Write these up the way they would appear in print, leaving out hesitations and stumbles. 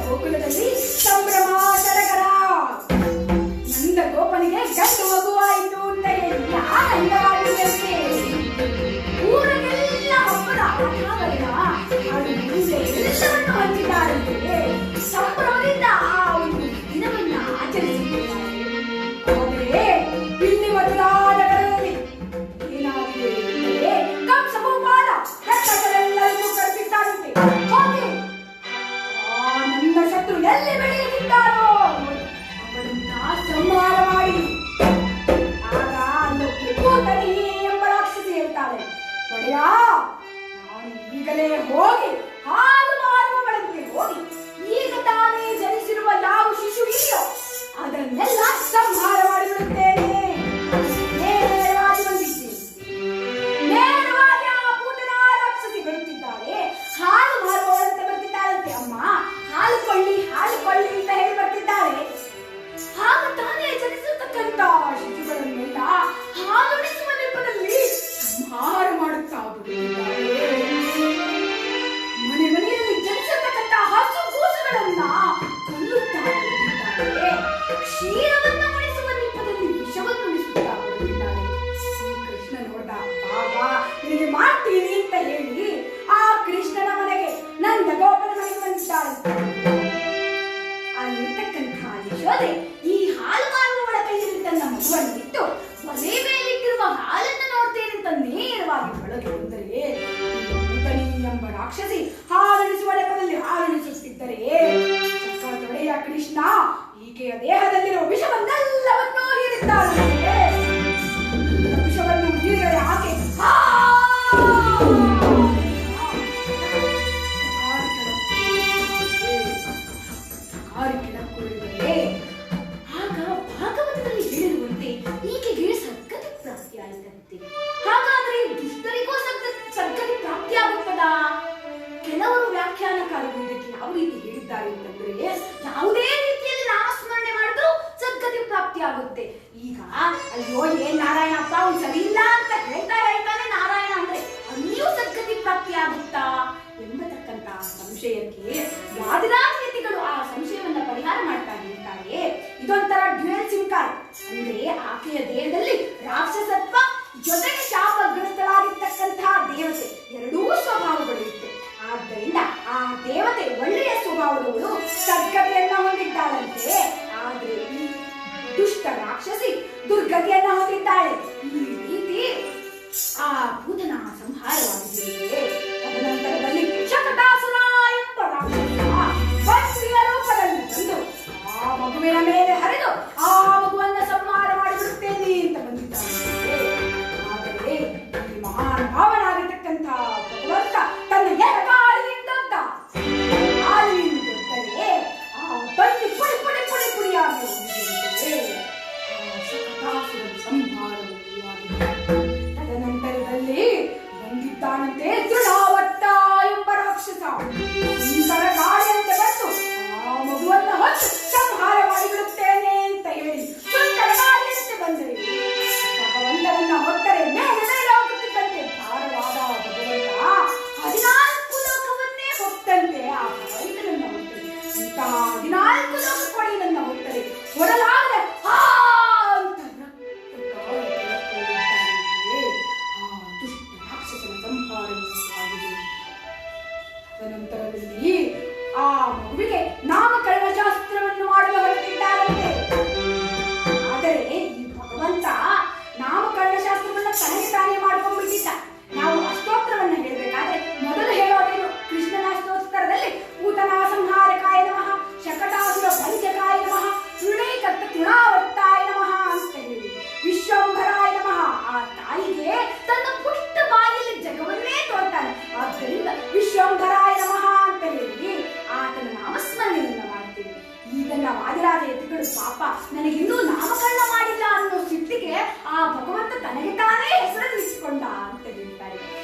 ಗೋಕುಲದಲ್ಲಿ ಸಂಭ್ರಮ ಸಡಗರ. ನಂದ ಗೋಪನಿಗೆ ಗಂಡು ಮಗುವಾಯಿತು ಅಂತ ಹೇಳಿ ಆನಂದವಾಗಿರುವಂತೆ ಊರಿಗೆಲ್ಲ ಹಬ್ಬದ ವಾತಾವರಣ ಎಲ್ಲವನ್ನು ಹೊಂದಿದ್ದಾರಂತೆ. ಸಂಭ್ರಮದಿಂದ ಆ ಒಂದು ದಿನವನ್ನ ಆಚರಿಸುತ್ತಿದ್ದಾರೆ. ಆದರೆ ಇಲ್ಲಿ ಮತದಾನಗಳಲ್ಲಿ ಏನಾಗಿದೆ ಎಂದರೆ ಕಂಸ ಗೋಪಾಲ ರಕ್ಷಕರೆಲ್ಲರಿಗೂ ಕರೆಸಿದ್ದಾರಂತೆ. ಹೋಗಿ ನನ್ನ ಶತ್ರು ಎಲ್ಲಿ ಬೆಳೆಯುತ್ತಿದ್ದಾನೋ ಅವನನ್ನ ಸಂಹಾರ ಮಾಡಿ. ಆಗ ಅಲ್ಲೊಬ್ಬ ಕೂತನಿ ಎಂಬ ರಾಕ್ಷಸಿ ಹೇಳ್ತಾಳೆ, ಒಡೆಯ ನಾನು ಈಗಲೇ ಹೋಗಿ ಹಾಲು ಮಾರುವವಳಂತೆ ಹೋಗಿ ಈಗ ತಾನೇ ಜನಿಸಿರುವ ಯಾವ ಶಿಶು ಇದೆಯೋ ಅದನ್ನೆಲ್ಲ ಸಂಹಾರ ಮಾಡಿಬಿಡುತ್ತೇನೆ. ನೇರವಾಗಿ ಬಂದಿದ್ದೇನೆ. ನೇರವಾಗಿ ಆ ಪೂತನ ರಾಕ್ಷಸಿ ಬರುತ್ತಿದ್ದಾಳೆ. ಹಾಲು ಮಾರುವವಳಂತ ಬರ್ತಿದ್ದಾಳಂತೆ. ಅಮ್ಮ ಹಾಲು ಕೊಳ್ಳಿ ಅಂತ ಹೇಳಿ ಬರ್ತಿದ್ದಾಳೆ. ಆಗ ತಾನೇ ಜನಿಸತಕ್ಕಂತ ಶಿಶುಗಳನ್ನೆಲ್ಲ ಹಾಲುಣಿಸುವ ನೆಪದಲ್ಲಿ ಸಂಹಾರ ಮಾಡುತ್ತಾ ಬಿಡುತ್ತಿದ್ದಾಳೆ. ಮನೆ ಮನೆಯಲ್ಲಿ ಜನಿಸತಕ್ಕಂತ ಹಸು ಕೂಸುಗಳನ್ನ ಕೊಲ್ಲುತ್ತಾ ಬಿಡುತ್ತಿದ್ದಾಳೆ. ಕ್ಷೀರವನ್ನ ಉಣಿಸುವ ನೆಪದಲ್ಲಿ ವಿಷವನ್ನು ಉಣಿಸುತ್ತಾ ಬಿಡುತ್ತಿದ್ದಾಳೆ. ಕೃಷ್ಣ ನೋಡ್ದ, ಬಾಬಾ ನಿನಗೆ ಮಾಡ್ತೀನಿ ಅಂತ ಹೇಳಿ ಆ ಕೃಷ್ಣನ ಮನೆಗೆ ನಂದ ಗೋಪನ ಮನೆಗೆ ಬಂದಿದ್ದಾಳೆ. ಅಲ್ಲಿರ್ತಕ್ಕಂಥ ಯಶೋದೆ ಈ ಹಾಲು ಮಾರುವವಳ ಕೈಯಲ್ಲಿ ತನ್ನ ಮಗುವನ್ನಿಟ್ಟು ಒಲೆ ಮೇಲಿಟ್ಟಿರುವ ಹಾಲನ್ನು ನೋಡ್ತೇನೆ ಅಂತ ನೇರವಾಗಿ ಒಳಗೆ ಬಂದರೆ ಪೂತನಿ ಎಂಬ ರಾಕ್ಷಸಿ ಹಾಲುಣಿಸುವ ನೆಪದಲ್ಲಿ ಹಾಲುಣಿಸುತ್ತಿದ್ದರೆ ಚಕ್ರದೊಡೆಯ ಕೃಷ್ಣ ಈಕೆಯ ದೇಹದಲ್ಲಿರುವ ವಿಷವನ್ನೆಲ್ಲವನ್ನೂ ಹೀರಿದ್ದಾಳೆ. ವಿಷವನ್ನು ಹೀರಿದರೆ ಆಕೆ ಆಗ ಭಾಗವತದಲ್ಲಿ ಹೇಳಿರುವಂತೆ ಈಕೆಗೆ ಸದ್ಗತಿ ಪ್ರಾಪ್ತಿಯಾಯಿತಂತೆ. ಹಾಗಾದರೆ ದುಷ್ಟರಿಗೂ ಸದ್ಗತಿ ಪ್ರಾಪ್ತಿಯಾಗುತ್ತದಾ? ಕೆಲವರು ವ್ಯಾಖ್ಯಾನಕಾರರು ಇದಕ್ಕೆ ಯಾವ ರೀತಿ ಹೇಳಿದ್ದಾರೆ ಅಂತಂದ್ರೆ, ಯಾವುದೇ ರೀತಿಯಲ್ಲಿ ನಾಮಸ್ಮರಣೆ ಮಾಡಿದ್ರು ಸದ್ಗತಿ ಪ್ರಾಪ್ತಿಯಾಗುತ್ತೆ. ಈಗ ಅಯ್ಯೋ ಏನ್ ನಾರಾಯಣ ಅಪ್ಪ ಅವ್ನು ಸರಿ ಇಲ್ಲ ಅಂತ ಹೇಳ್ತಾನೆ ನಾರಾಯಣ ಅಂದ್ರೆ ಅಲ್ಲಿಯೂ ಸದ್ಗತಿ ಪ್ರಾಪ್ತಿಯಾಗುತ್ತಾ ಎಂಬತಕ್ಕಂತ ಸಂಶಯಕ್ಕೆ ವಾದಿರಾಜಯತಿಗಳು ಆ ಸಂಶಯವನ್ನ ಪರಿಹಾರ ಮಾಡ್ತಾ ಇರ್ತಾರೆ. ಇದೊಂಥರ ಡ್ಯುಯಲ್ ಸಿಮ್ ಕಾರ್ಡ್. ಅಂದ್ರೆ ಆಕೆಯ ದೇಹದಲ್ಲಿ ರಾಕ್ಷಸತ್ವ ಜೊತೆಗೆ ಶಾಪಗ್ರಸ್ತಳಾಗಿರ್ತಕ್ಕಂತಹ ದೇವತೆ ಎರಡೂ ಸ್ವಭಾವಗಳು ಇತ್ತು. ಆದ್ದರಿಂದ ಆ ದೇವತೆ ಒಳ್ಳೆಯ ಸ್ವಭಾವದವಳು ಸದ್ಗತಿಯನ್ನ ಹೊಂದಿದ್ದಾಳಂತೆ. ಆದ್ರೆ ಈ ದುಷ್ಟ ರಾಕ್ಷಸಿ ದುರ್ಗತಿಯನ್ನ ಹೊಂದಿದ್ದಾಳೆ. ಈ ರೀತಿ ಆ ಪೂತನ ಸಂಹಾರವಾಗಿದ್ದರೆ ತದನಂತರದಲ್ಲಿ ಶಕಟಾಸುರ ಎಂಬ ರಾಕ್ಷಸ ಬಂದಿಯ ರೂಪದಲ್ಲಿ ಬಂದು ಆ ಮಗುವಿನ ಮೇಲೆ ಹರಿದು ಆ ಮಗುವನ್ನ ಸಂಹಾರ ಮಾಡಿಬಿಡುತ್ತೇನೆ ಅಂತ ಬಂದಿದ್ದಾನೆ. ಆದರೆ ಈ ಮಹಾನ್ ಭಾವನಾಗಿರ್ತಕ್ಕಂಥ ಭಗವಂತ ತನ್ನ ಎಡಗಾಲಿನಿಂದೊದ್ದರೆ ಆ ಬಂದಿ ಪುಡಿ ಪುಡಿ ಪುಡಿ ಪುಡಿಯಾಗಿ ಶಕಟಾಸುರ ಸಂಹಾರವಾಗಿದೆ. ತದನಂತರದಲ್ಲಿ ಬಂದಿದ್ದಾನಂತೆ ದೃಢಾವಟ್ಟ ಎಂಬ ರಾಕ್ಷಸ. ಸುಂದರ ಗಾಳಿಯಂತೆ ಬಂದು ಆ ಮಗುವನ್ನ ಹೊತ್ತು ಸಂಹಾರ ಮಾಡಿಬಿಡುತ್ತೇನೆ ಅಂತ ಹೇಳಿ ಸುಂದರ ಗಾಳಿಯಂತೆ ಬಂದರೆ ಭಗವಂತನನ್ನ ಹೊತ್ತರೆ ಮೇಲೆ ಮೇಲೆ ಹೋಗುತ್ತಿದ್ದಂತೆ ಭಾರವಾದ ಭಗವಂತ 14 ಲೋಕವನ್ನೇ ಹೊತ್ತಂತೆ ಆ ಭಗವಂತನನ್ನ ಹೊತ್ತರೆ ಇಂತಹ 14 ಲೋಕ ಕೊಡಿಯನ್ನ ಹೊತ್ತರೆ ಹೊರಲಾಗದೆ ಅಂತ ತದನಂತರದಲ್ಲಿ ಆ ಮಗುವಿಗೆ ನಾಮಕರಣ ಶಾಸ್ತ್ರವನ್ನು ಮಾಡಲು ಹೊರಟಿದ್ದಾರಂತೆ. ಆದರೆ ಈ ಭಗವಂತ ನಾಮಕರಣ ಶಾಸ್ತ್ರವನ್ನ ತನಗೆ ತಾನೇ ಮಾಡ್ಕೊಂಡ್ಬಿಟ್ಟಿದ್ದ. ನಾವು ಅಷ್ಟೋತ್ತರವನ್ನ ಹೇಳಬೇಕಾದ್ರೆ ಮೊದಲು ಹೇಳೋದೇನು? ಕೃಷ್ಣನ ಅಷ್ಟೋತ್ತರದಲ್ಲಿ ಪೂತನ ಸಂಹಾರಕಾಯ ನಮಃ, ಶಕಟಾಸುರ ಪಂಚಕಾಯ ನಮಃ, ತೃಣೈಕರ್ತ ತೃಣಾವರ್ತಾಯ ನಮಃ ಅಂತ ಹೇಳಿ ವಿಶ್ವಂಭರಾಯ ನಮಃ. ಆ ತಾಯಿಗೆ ತನ್ನ ಪುಟ್ಟ ಬಾಯಲ್ಲಿ ಜಗವನ್ನೇ ತೋರ್ತಾನೆ. ಆದ್ದರಿಂದ ವಿಶ್ವಂಭರಾಯ ನಮಃ ಅಂತ ಹೇಳಿ ಆತನ ನಾಮಸ್ಮರಣೆಯನ್ನ ಮಾಡ್ತೀವಿ. ಇದನ್ನ ವಾದಿರಾಜಯತಿಗಳು ಪಾಪ ನನಗಿನ್ನೂ ನಾಮಕರಣ ಮಾಡಿಲ್ಲ ಅನ್ನೋ ಸ್ಥಿತಿಗೆ ಆ ಭಗವಂತ ತನಗೆ ತಾನೇ ಹೆಸರನ್ನು ಇಟ್ಟುಕೊಂಡ ಅಂತ ಹೇಳ್ತಾರೆ.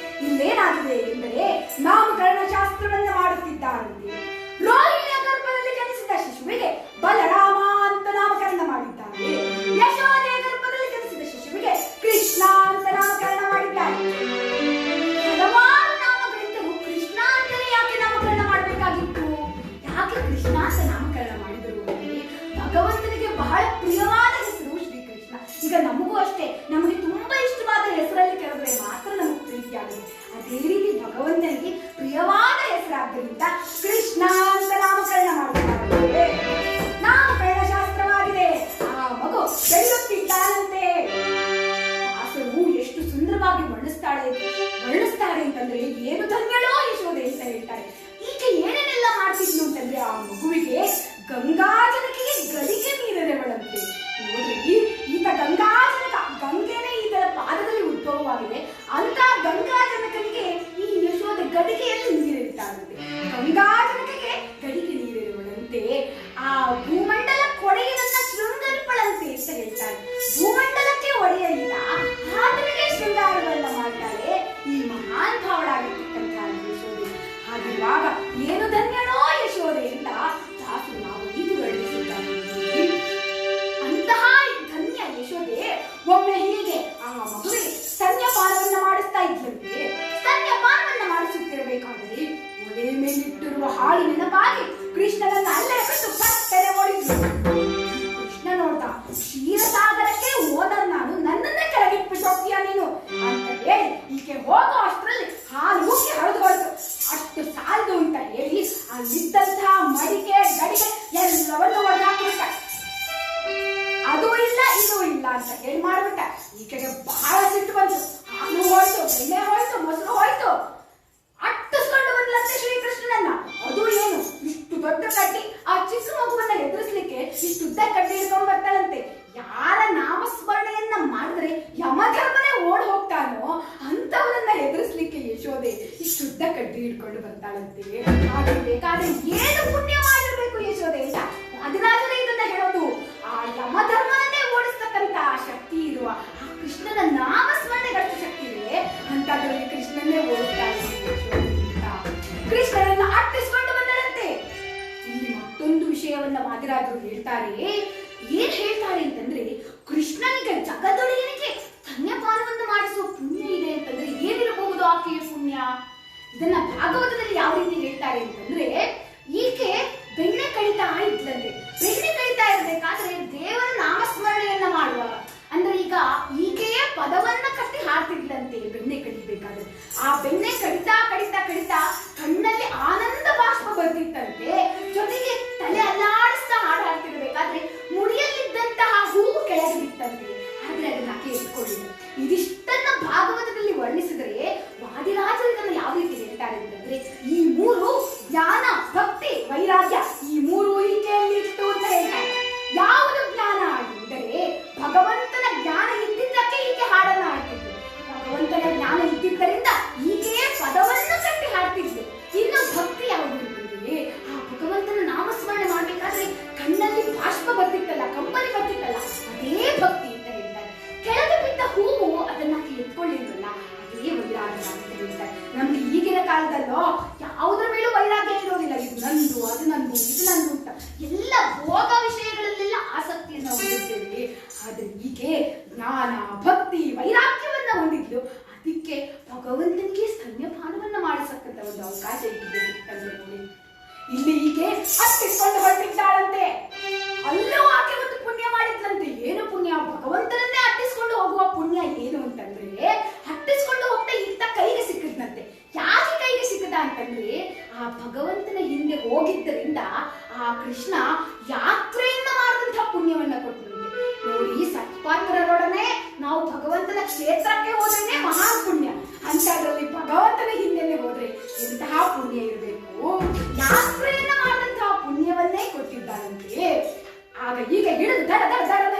ಇಲ್ಲೇನಾಗಿದೆ ಎಂದರೆ ನಾಮಕರಣ ಶಾಸ್ತ್ರವನ್ನ ಮಾಡುತ್ತಿದ್ದಾರಂತೆ. ಮಗುವಿಗೆ ಗಂಗಾಜನಕಿಗೆ ಗಡಿಗೆ ನೀರೆರೆವಳಂತೆ. ನೋಡ್ರಿ, ಈತ ಗಂಗಾಜನಕ, ಗಂಗೆನೇ ಈತನ ಪಾದದಲ್ಲಿ ಉದ್ಭವವಾಗಿದೆ. ಅಂತ ಗಂಗಾಜನಕನಿಗೆ ಈ ಯಶೋದೆ ಗಡಿಗೆಯಲ್ಲಿ ನೀರೆರಿತಾಳಂತೆ. ಗಂಗಾಜನಕಿಗೆ ಗಡಿಗೆ ನೀರೆರೆವಳಂತೆ. ಆ ಭೂಮಂಡಲ ಕೊಡೆಯನ್ನ ಶೃಂಗರಿಪಳಂತೆ ಅಂತ ಹೇಳ್ತಾರೆ. ಭೂಮಂಡಲಕ್ಕೆ ಒಡೆಯ ಈತ ಆತನಿಗೆ ಶೃಂಗಾರವನ್ನ ಮಾಡ್ತಾಳೆ ಈ ಮಹಾನ್ ಭಾವಳಾಗಿರ್ತಕ್ಕಂತಹ ಯಶೋದೆ. ಹಾಗಿರುವಾಗ ಏನು ಧನ್ಯನೋ ಯಶೋದೆ ಅಂತ ದಾಸರು ನಾವು ಇದು ವರ್ಣಿಸಿದ್ದಾರೆ. ಅಂತಹ ಧನ್ಯ ಯಶೋದೆ ಒಮ್ಮೆ ಹೀಗೆ ಆ ಮಗುವಿಗೆ ಸ್ತನ್ಯಪಾನವನ್ನ ಮಾಡಿಸ್ತಾ ಇದ್ದಂತೆ. ಸ್ತನ್ಯಪಾನವನ್ನ ಮಾಡಿಸುತ್ತಿರಬೇಕಾದರೆ ಒಲೆ ಮೇಲಿಟ್ಟಿರುವ ಹಾಳು ನೆನಪಾಗಿ ಕೃಷ್ಣನನ್ನ ಅಲ್ಲೇ ಬಿಟ್ಟು ಪಟ್ಟನೆ ಓಡಿದ್ರು. ಕೃಷ್ಣ ನೋಡ್ತಾ, ಕ್ಷೀರಸಾಗರಕ್ಕೆ ಹೋದ ನಾನು, ನನ್ನನ್ನೇ ಕೆಳಗಿಟ್ಬಿಟ್ಟು ಹೋಗ್ತೀಯ ನೀನು ಅಂತ ಹೇಳಿ ಈಕೆ ಹೋಗೋ ಅಷ್ಟರಲ್ಲಿ ಹಾಲು ಉಕ್ಕಿ ಹರಿದು ಹೋಯ್ತು. ಅಷ್ಟು ಸಾಲದು ಅಂತ ಹೇಳಿ ಅಲ್ಲಿದ್ದಂತಹ ಮಡಿಕೆ ಗಡಿಗೆ ಎಲ್ಲವನ್ನು ಹೊಡೆದಾಕ್ಬಿಟ್ಟ. ಅದು ಇಲ್ಲ ಇದು ಇಲ್ಲ ಅಂತ ಹೇಳಿ ಮಾಡ್ಬಿಟ್ಟ. ಈಕೆಗೆ ಬಹಳ ಸಿಟ್ಟು ಬಂತು. ಹಾಲು ಹೋಯ್ತು, ಬೆಣ್ಣೆ ಹೋಯ್ತು, ಮೊಸರು ಹೋಯ್ತು. ಅಟ್ಟಿಸ್ಕೊಂಡು ಬಂದ್ಲಂತೆ ಶ್ರೀಕೃಷ್ಣನನ್ನ. ಅದು ಏನು, ಇಷ್ಟು ದೊಡ್ಡ ಕಡ್ಡಿ, ಆ ಚಿಕ್ಕ ಮಗುವನ್ನ ಎದುರಿಸ್ಲಿಕ್ಕೆ ಇಷ್ಟು ಉದ್ದ ಕಡ್ಡಿ ಹಿಡ್ಕೊಂಡ್ ಬರ್ತಾಳಂತೆ. ಯಾರ ನಾಮಸ್ಮರಣೆಯನ್ನ ಮಾಡಿದ್ರೆ ಯಮಧರ್ಮನೇ ಓಡ್ ಹೋಗ್ತಾನೋ ಅಂತವನನ್ನ ಎದುರಿಸ್ಲಿಕ್ಕೆ ಯಶೋದೆ ಇಷ್ಟುದ್ದ ಕಡ್ಡಿ ಹಿಡ್ಕೊಂಡು ಬರ್ತಾಳಂತೆ. ಆಗಿರ್ಬೇಕಾದ್ರೆ ಏನು ಪುಣ್ಯ ಮಾಡಿರ್ಬೇಕು ಯಶೋದೆ ಅಂತ ಅದರಾದ್ರೆ ಇದನ್ನ ಹೇಳೋದು. ಆ ಯಮಧರ್ಮನೇ ಓಡಿಸ್ತಕ್ಕಂತ ಶಕ್ತಿ ಇರುವ ಆ ಕೃಷ್ಣನ ನಾಮಸ್ಮರಣೆಗಷ್ಟು ಶಕ್ತಿ ಇದೆ. ಅಂತದ್ರಲ್ಲಿ ಕೃಷ್ಣನ್ನೇ ಓಡಿಸ್ತಾಳೆ ಕೃಷ್ಣನನ್ನ ಅಟ್ಟಿಸ್ಕೊಂಡು ಬಂದಳಂತೆ. ಇಲ್ಲಿ ಮತ್ತೊಂದು ವಿಷಯವನ್ನ ವಾದಿರಾಜರು ಹೇಳ್ತಾರೆ. ಏನ್ ಹೇಳ್ತಾರೆ ಅಂತಂದ್ರೆ, ಕೃಷ್ಣನಿಗೆ ಜಗದೊಡೆಯನಿಗೆ ಸ್ತನ್ಯಪಾನವನ್ನು ಮಾಡಿಸುವ ಪುಣ್ಯ ಇದೆ ಅಂತಂದ್ರೆ ಏನಿರಬಹುದು ಆಕೆಯ ಪುಣ್ಯ? ಇದನ್ನ ಭಾಗವತದಲ್ಲಿ ಯಾವ ರೀತಿ ಹೇಳ್ತಾರೆ ಅಂತಂದ್ರೆ, ಈಕೆ ಬೆಣ್ಣೆ ಕಡಿತಾ ಇದ್ಲಂತೆ. ಬೆಣ್ಣೆ ಕಡಿತಾ ಇರ್ಬೇಕಾದ್ರೆ ದೇವರ ನಾಮಸ್ಮರಣೆಯನ್ನ ಮಾಡುವಾಗ, ಅಂದ್ರೆ ಈಗ ಈಕೆಯೇ ಪದವನ್ನ ಕಟ್ಟಿ ಹಾಡ್ತಿದ್ಲಂತೆ ಬೆಣ್ಣೆ ಕಡಿಬೇಕಾದ್ರೆ. ಆ ಬೆಣ್ಣೆ ಕಡಿತಾ ಕಡಿತಾ ಕಡಿತಾ ಕಣ್ಣಲ್ಲಿ ಆನಂದ ಬಾಷ್ಪ ಬರ್ತಿತ್ತಂತೆ. ಜೊತೆಗೆ ತಲೆ ಅಲ್ಲಾಡಿಸ್ತಾ ಹಾಡು ಹಾಡ್ತಿರ್ಬೇಕಾದ್ರೆ ಮುಡಿಯಲ್ಲಿದ್ದಂತಹ ಹೂವು ಕೆಳಗೆ ಬಿತ್ತಂತೆ. ಆದ್ರೆ ಅದನ್ನ ಆಕೆ ಎತ್ಕೊಳ್ಳಿಲ್ಲ. ಇದಿಷ್ಟನ್ನ ಭಾಗವತದಲ್ಲಿ ವರ್ಣಿಸಿದರೆ ವಾದಿರಾಜರು ಇದನ್ನ ಯಾವ ರೀತಿ ಹೇಳ್ತಾರೆ ಅಂತಂದ್ರೆ, ಈ ಮೂರು ಜ್ಞಾನ, ಭಕ್ತಿ, ವೈರಾಗ್ಯ, ಈ ಮೂರು ಈಕೆಯಲ್ಲಿ ಇತ್ತು ಅಂತ ಹೇಳ್ತಾರೆ. ಯಾವುದು ಜ್ಞಾನ ಎಂದರೆ ಭಗವಂತನ ಜ್ಞಾನ ಇದ್ದಿದ್ದಕ್ಕೆ ಈಕೆ ಹಾಡನ್ನ ಹಾಡ್ತಿದ್ಲು. ಭಗವಂತನ ಜ್ಞಾನ ಇದ್ದಿದ್ದರಿಂದ ಈಕೆಯೇ ಪದವನ್ನು ಕಟ್ಟಿ ಹಾಡ್ತಿದ್ಲು. ಇನ್ನು ಭಕ್ತಿ ಯಾವುದು ಅಂತಂದ್ರೆ, ಆ ಭಗವಂತನ ನಾಮಸ್ಮರಣೆ ಮಾಡ್ಬೇಕಾದ್ರೆ ಕಣ್ಣಲ್ಲಿ ಬಾಷ್ಪ ಬರ್ತಿತ್ತಲ್ಲ, ಕಂಬನಿ ಬರ್ತಿತ್ತಲ್ಲ, ಅದೇ ಭಕ್ತಿ ಅಂತ ಹೇಳ್ತಾರೆ. ಕೆಳಗೆ ಬಿದ್ದ ಹೂವು ಅದನ್ನ ಎತ್ಕೊಳ್ಳಿಲ್ವಲ್ಲ, ಅದೇ ವೈರಾಗ್ಯ ಅಂತ ಹೇಳ್ತಾರೆ. ನಮ್ಗೆ ಈಗಿನ ಕಾಲದಲ್ಲೋ ಯಾವುದ್ರ ಮೇಲೂ ವೈರಾಗ್ಯ ಇರೋದಿಲ್ಲ. ಇದು ನಂದು, ಅದು ನಂದು, ಇದು ನಂದು ಅಂತ ಎಲ್ಲ ಭೋಗ ವಿಷಯಗಳಲ್ಲೆಲ್ಲ ಆಸಕ್ತಿಯನ್ನ ಹೊಂದಿದ್ದೇವೆ. ಆದ್ರೆ ಈಕೆ ಜ್ಞಾನ, ಭಕ್ತಿ, ವೈರಾಗ್ಯವನ್ನ ಹೊಂದಿದ್ಲು. ಅದಕ್ಕೆ ಭಗವಂತನಿಗೆ ಸ್ತನ್ಯಪಾನವನ್ನ ಮಾಡಿಸಕ್ಕಂತ ಒಂದು ಅವಕಾಶ ಇದೆ. ಇಲ್ಲಿ ಈಕೆ ಹತ್ತಿಸ್ಕೊಂಡು ಹೊರಟಿದ್ದಾಳಂತೆ. ಅಲ್ಲೂ ಆಕೆ ಒಂದು ಪುಣ್ಯ ಮಾಡಿದ್ಲಂತೆ. ಏನು ಪುಣ್ಯ? ಭಗವಂತನನ್ನೇ ಹಟ್ಟಿಸ್ಕೊಂಡು ಹೋಗುವ ಪುಣ್ಯ ಏನು ಅಂತಂದ್ರೆ, ಹಟ್ಟಿಸ್ಕೊಂಡು ಹೋಗ್ತಾ ಈತ ಕೈಗೆ ಸಿಕ್ಕಿದ್ನಂತೆ. ಯಾಕೆ ಕೈಗೆ ಸಿಕ್ಕದ ಅಂತಂದ್ರೆ, ಆ ಭಗವಂತನ ಹಿಂದೆ ಹೋಗಿದ್ದರಿಂದ ಆ ಕೃಷ್ಣ ಯಾತ್ರೆಯನ್ನ ಮಾಡಿದಂತಹ ಪುಣ್ಯವನ್ನ ಕೊಟ್ಟಂತೆ. ನೋಡಿ, ಸತ್ಪಾತ್ರರೊಡನೆ ನಾವು ಭಗವಂತನ ಕ್ಷೇತ್ರಕ್ಕೆ ಹೋದ್ರೆ ಮಹಾನ್ ಪುಣ್ಯ. ಅಂತದ್ರಲ್ಲಿ ಭಗವಂತನ ಹಿಂದೆನೆ ಹೋದ್ರೆ ಎಂತಹ ಪುಣ್ಯ ಇರಬೇಕು. ಯಾತ್ರೆಯನ್ನ ಮಾಡಿದಂತಹ ಪುಣ್ಯವನ್ನೇ ಕೊಟ್ಟಿದ್ದಾರಂತೆ. ಆಗ ಈಗ ಹಿಡಿದು ದಡ ದಡ ದಡದ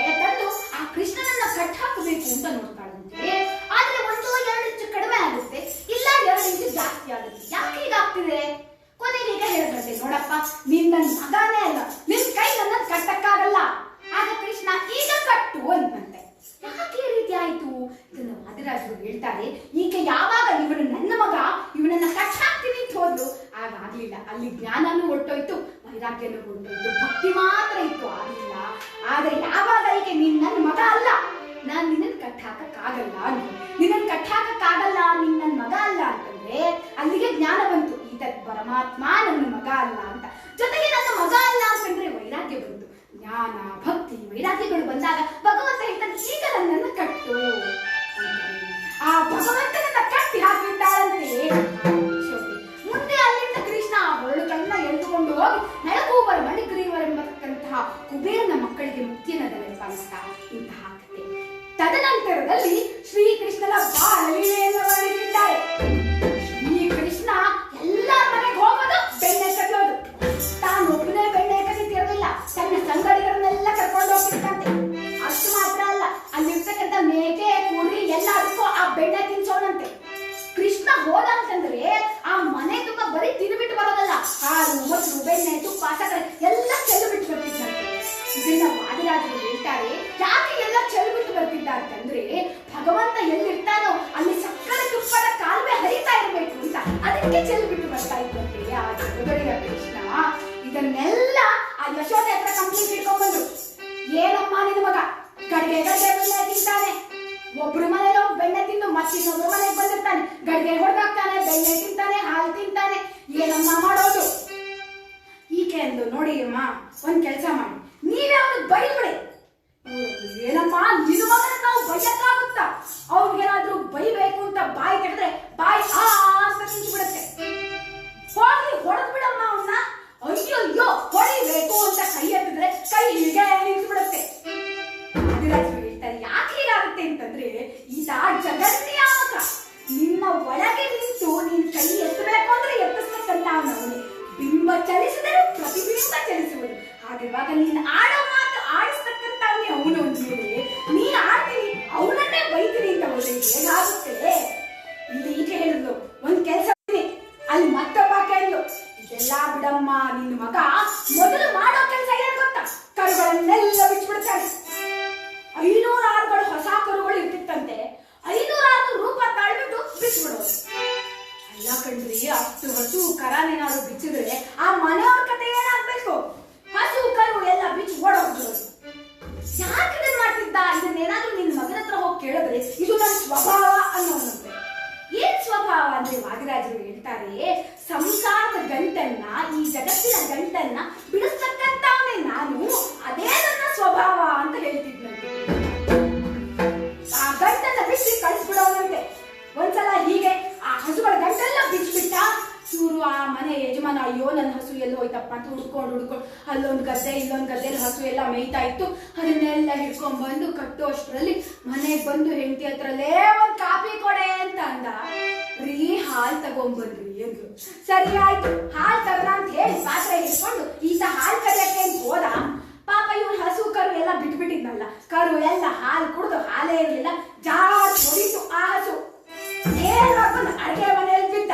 ಎಳೆತಂದು ಆ ಕೃಷ್ಣನನ್ನ ಕಟ್ ಹಾಕಬೇಕು ಅಂತ ನೋಡ್ತಾಳಂತೆ. ಆದ್ರೆ 1-2 ಇಂಚು ಕಡಿಮೆ ಆಗುತ್ತೆ, ಇಲ್ಲ 2 ಇಂಚು ಜಾಸ್ತಿ ಆಗುತ್ತೆ. ಯಾಕೆ ಹೀಗಾಗ್ತಿದೆ? ಕೊನೆಗೆ ಈಗ ಹೇಳಿದ್ರಂತೆ, ನೋಡಪ್ಪ, ನೀನ್ ನನ್ನ ಮಗನೇ ಅಲ್ಲ, ನಿನ್ ಕೈ ನನ್ನ ಕಟ್ಟಕ್ಕಾಗಲ್ಲ. ಆಗ ಕೃಷ್ಣ ಈಗ ಕಟ್ಟು ಅಂತಂತೆ. ಯಾಕೆ ಈ ರೀತಿ ಆಯ್ತು? ಇದನ್ನ ವಾದಿರಾಜರು ಹೇಳ್ತಾರೆ. ಈಕೆ ಯಾವಾಗ ಇವನು ನನ್ನ ಮಗ, ಇವನನ್ನ ಕಟ್ ಹಾಕ್ತೀನಿ ಅಂತ ಹೋದ್ರು, ಆಗ ಆಗ್ಲಿಲ್ಲ. ಅಲ್ಲಿ ಜ್ಞಾನನೂ ಹೊರಟೋಯ್ತು, ವೈರಾಗ್ಯನೂ ಹೊರಟೋಯ್ತು, ಭಕ್ತಿ ಮಾತ್ರ ಇತ್ತು, ಆಗ್ಲಿಲ್ಲ. ಆದ್ರೆ ಯಾವಾಗ ಈಕೆ ನೀನ್ ನನ್ನ ಮಗ ಅಲ್ಲ, ನಾನ್ ನಿನ್ನನ್ ಕಟ್ ಹಾಕಕ್ಕಾಗಲ್ಲ, ನಿನ್ನನ್ ಕಟ್ ಹಾಕಕ್ಕಾಗಲ್ಲ, ನೀನ್ ನನ್ನ ಮಗ ಅಲ್ಲ ಅಂತಂದ್ರೆ ಅಲ್ಲಿಗೆ ಜ್ಞಾನ ಬಂತು. ಈತ ಪರಮಾತ್ಮ ನನ್ನ ಮಗ ಅಲ್ಲ ಅಂತ. ಜೊತೆಗೆ ನನ್ನ ಮಗ ಅಲ್ಲ ಅಂತಂದ್ರೆ ವೈರಾಗ್ಯ ಬಂತು. ಜ್ಞಾನ, ಭಕ್ತಿ, ವೈರಾಗ್ಯಗಳು ಬಂದಾಗ ಭಗವಂತ ಹೇಳ್ತಾನೆ, ಈಗ ನನ್ನನ್ನು ಕಟ್ಟು. ಆ ಭಗವಂತನನ್ನ ಕಟ್ಟಿ ಹಾಕಿದ್ದಾಳಂತೆ. ಮುಂದೆ ಅಲ್ಲಿಂದ ಕೃಷ್ಣ ಹೊರಳುಗಳನ್ನ ಎಳೆದುಕೊಂಡು ಹೋಗಿ ನಳಗೂವರ ಮಣಿಗ್ರೀವರೆಂಬತಕ್ಕಂತಹ ಕುಬೇರನ ಮಕ್ಕಳಿಗೆ ಮುಕ್ತಿಯನ್ನ ದಯಪಾಲಿಸ್ತಾ ಇಂತಹ ಕಥೆ. ತದನಂತರದಲ್ಲಿ ಶ್ರೀಕೃಷ್ಣನ ಬಾಲಲೀಲೆಯನ್ನು ವರ್ಣಿಸಿದ್ದಾರೆ. ಶ್ರೀಕೃಷ್ಣ ಎಲ್ಲರ ಮನೆಗೆ ಹೋಗೋದು, ಬೆಣ್ಣೆ ತಗೊಳ್ಳೋದು. ನೋಡಿ ಅಮ್ಮ, ಒಂದ್ ಕೆಲಸ ಮಾಡಿ, ನೀವೇ ಅವ್ನಿಗೆ ಬೈಬಿಡಿ. ಏನಮ್ಮ ನಿನ್ನ ಮಗನ ನಾವು ಬೈಯಕ್ಕಾಗುತ್ತಾ? ಅವ್ನಿಗೇನಾದ್ರೂ ಬೈಬೇಕು ಅಂತ ಬಾಯಿ ತೆಗೆದ್ರೆ ಬಾಯಿ ಆ ಅಂತ ನಿಂತ್ಬಿಡುತ್ತೆ. ಹೋಗಿ ಹೊಡೆದ್ ಬಿಡಮ್ಮ ಅವನ್ನ. ಅಯ್ಯೋ ಅಯ್ಯೋ ಹೊಡಿಬೇಕು ಅಂತ ಕೈ ಎತ್ತಿದ್ರೆ ಕೈ ಹೀಗೆ ನಿಂತ್ಬಿಡುತ್ತೆ. ಹೇಳ್ತಾರೆ ಯಾಕೆ ಹೀಗಾಗುತ್ತೆ ಅಂತಂದ್ರೆ, ಈತ ಜಗನ್ನಿಯಾಮಕ. ನಿಮ್ಮ ಒಳಗೆ ನಿಂತು ನೀನ್ ಕೈ ಎತ್ತಬೇಕು ಅಂದ್ರೆ ಎತ್ತಿಸ್ತಕ್ಕಂತ ಅವನು. ಬಿಂಬ ಚಲಿಸಿದರೆ ಪ್ರತಿಬಿಂಬ ಚಲಿಸುವುದು. ಹಾಗಿರುವಾಗ ನೀನ್ ಆಡೋ ಮಾತು ಆಡಿಸ್ತಕ್ಕಂತ ಅವನು ಅಂದ್ಮೇಲೆ ನೀನ್ ಆಡ್ತೀನಿ ಅವನನ್ನೇ ಬೈತೀನಿ ಅಂತ ಹೋದ್ರೆ ಹೇಗಾಗುತ್ತೆ? ಇದು ಈಕೆ ಹೇಳಿದ್ಲು. ಒಂದ್ ಕೆಲಸ ಅಲ್ಲಿ ಮತ್ತೊಬ್ಬ ಕೇಳಿದ್ಲು, ಇದೆಲ್ಲಾ ಬಿಡಮ್ಮ, ನಿನ್ನ ಮಗ ಮೊದಲು ಮಾಡೋ ಕೆಲಸ ಏನ್ ಗೊತ್ತಾ? ಕರುಗಳನ್ನೆಲ್ಲ ಬಿಚ್ಚಿಬಿಡ್ತಾನೆ. 500 ಆರುಗಳು ಹೊಸ ಕರುಗಳು ಇರ್ತಿತ್ತಂತೆ. 500 ರೂಪ ತಾಳ್ಬಿಟ್ಟು ಬಿಚ್ಚಿಬಿಡೋದು. ಅಲ್ಲ ಕಣ್ರಿ, ಅಷ್ಟು ಹಸು ಕರಾನೇನಾದ್ರು ಬಿಚ್ಚಿದ್ರೆ ಆ ಮನೆಯವ್ರ ಕತೆ ಏನಾಗ್ಬೇಕು? ಹಸು ಕರು ಎಲ್ಲ ಬಿಚ್ಚಿ ಓಡೋಗ್ಬಿಡೋದು. ಯಾಕೆ ಇದನ್ನ ಮಾಡ್ತಿದ್ದ? ಇದನ್ನೇನಾದ್ರೂ ನಿನ್ನ ಮಗನ ಹತ್ರ ಹೋಗಿ ಕೇಳಿದ್ರೆ ಇದು ನನ್ನ ಸ್ವಭಾವ ಅನ್ನೋನಂತೆ. ಏನ್ ಸ್ವಭಾವ ಅಂದ್ರೆ ವಾದಿರಾಜರು ಹೇಳ್ತಾರೆ, ಸಂಸಾರದ ಗಂಟನ್ನ, ಈ ಜಗತ್ತಿನ ಗಂಟನ್ನ ಬಿಡಿಸ್ತಕ್ಕಂಥವನೇ ನಾನು, ಅದೇ ನನ್ನ ಸ್ವಭಾವ ಅಂತ ಹೇಳ್ತಿದ್ನಂತೆ. ಆ ಗಂಟನ್ನ ಬಿಚ್ಚಿ ಕಳಿಸ್ಬಿಡೋನಂತೆ. ಒಂದ್ಸಲ ಹೀಗೆ ಆ ಹಸುಗಳ ಗಂಟೆಲ್ಲ ಬಿಚ್ಚಿಬಿಟ್ಟ. ಇವರು ಆ ಮನೆ ಯಜಮಾನ, ಅಯ್ಯೋ ನನ್ನ ಹಸು ಎಲ್ಲ ಹೋಯ್ತಪ್ಪ ಅಂತ ಹುಡ್ಕೊಂಡು ಅಲ್ಲೊಂದು ಗದ್ದೆ ಇಲ್ಲೊಂದು ಗದ್ದೆಯಲ್ಲಿ ಹಸು ಎಲ್ಲ ಮೇಯ್ತಾ ಇತ್ತು. ಅದನ್ನೆಲ್ಲ ಹಿಡ್ಕೊಂಡ್ ಬಂದು ಕಟ್ಟೋಷ್ಟ್ರಲ್ಲಿ ಮನೆಗೆ ಬಂದು ಹೆಂಡತಿ ಹತ್ರಲ್ಲೇ ಒಂದ್ ಕಾಫಿ ಕೊಡೆ ಅಂತ ಅಂದ. ರೀ ಹಾಲ್ ತಗೊಂಡ್ಬಂದ್ರಿ ಅಂದ್ರು. ಸರಿ ಆಯ್ತು, ಹಾಲ್ ತಗೋಣ ಅಂತ ಹೇಳಿ ಪಾತ್ರೆ ಹಿಡ್ಕೊಂಡು ಈತ ಹಾಲ್ ಕರಿಯಕ್ಕೆ ಅಂತ ಹೋದ. ಪಾಪ ಇವ್ರು ಹಸು ಕರು ಎಲ್ಲ ಬಿಟ್ಬಿಟ್ಟಿದ್ನಲ್ಲ, ಕರು ಎಲ್ಲ ಹಾಲು ಕುಡಿದು ಹಾಲೇ ಇರಲಿಲ್ಲ. ಜಾಸ್ತಿ ಹೊಡಿತು ಆ ಹಸು. ನೇರವಾಗಿ ಬಂದು ಅಡುಗೆ ಮನೆಯಲ್ಲಿ ಬಿದ್ದ.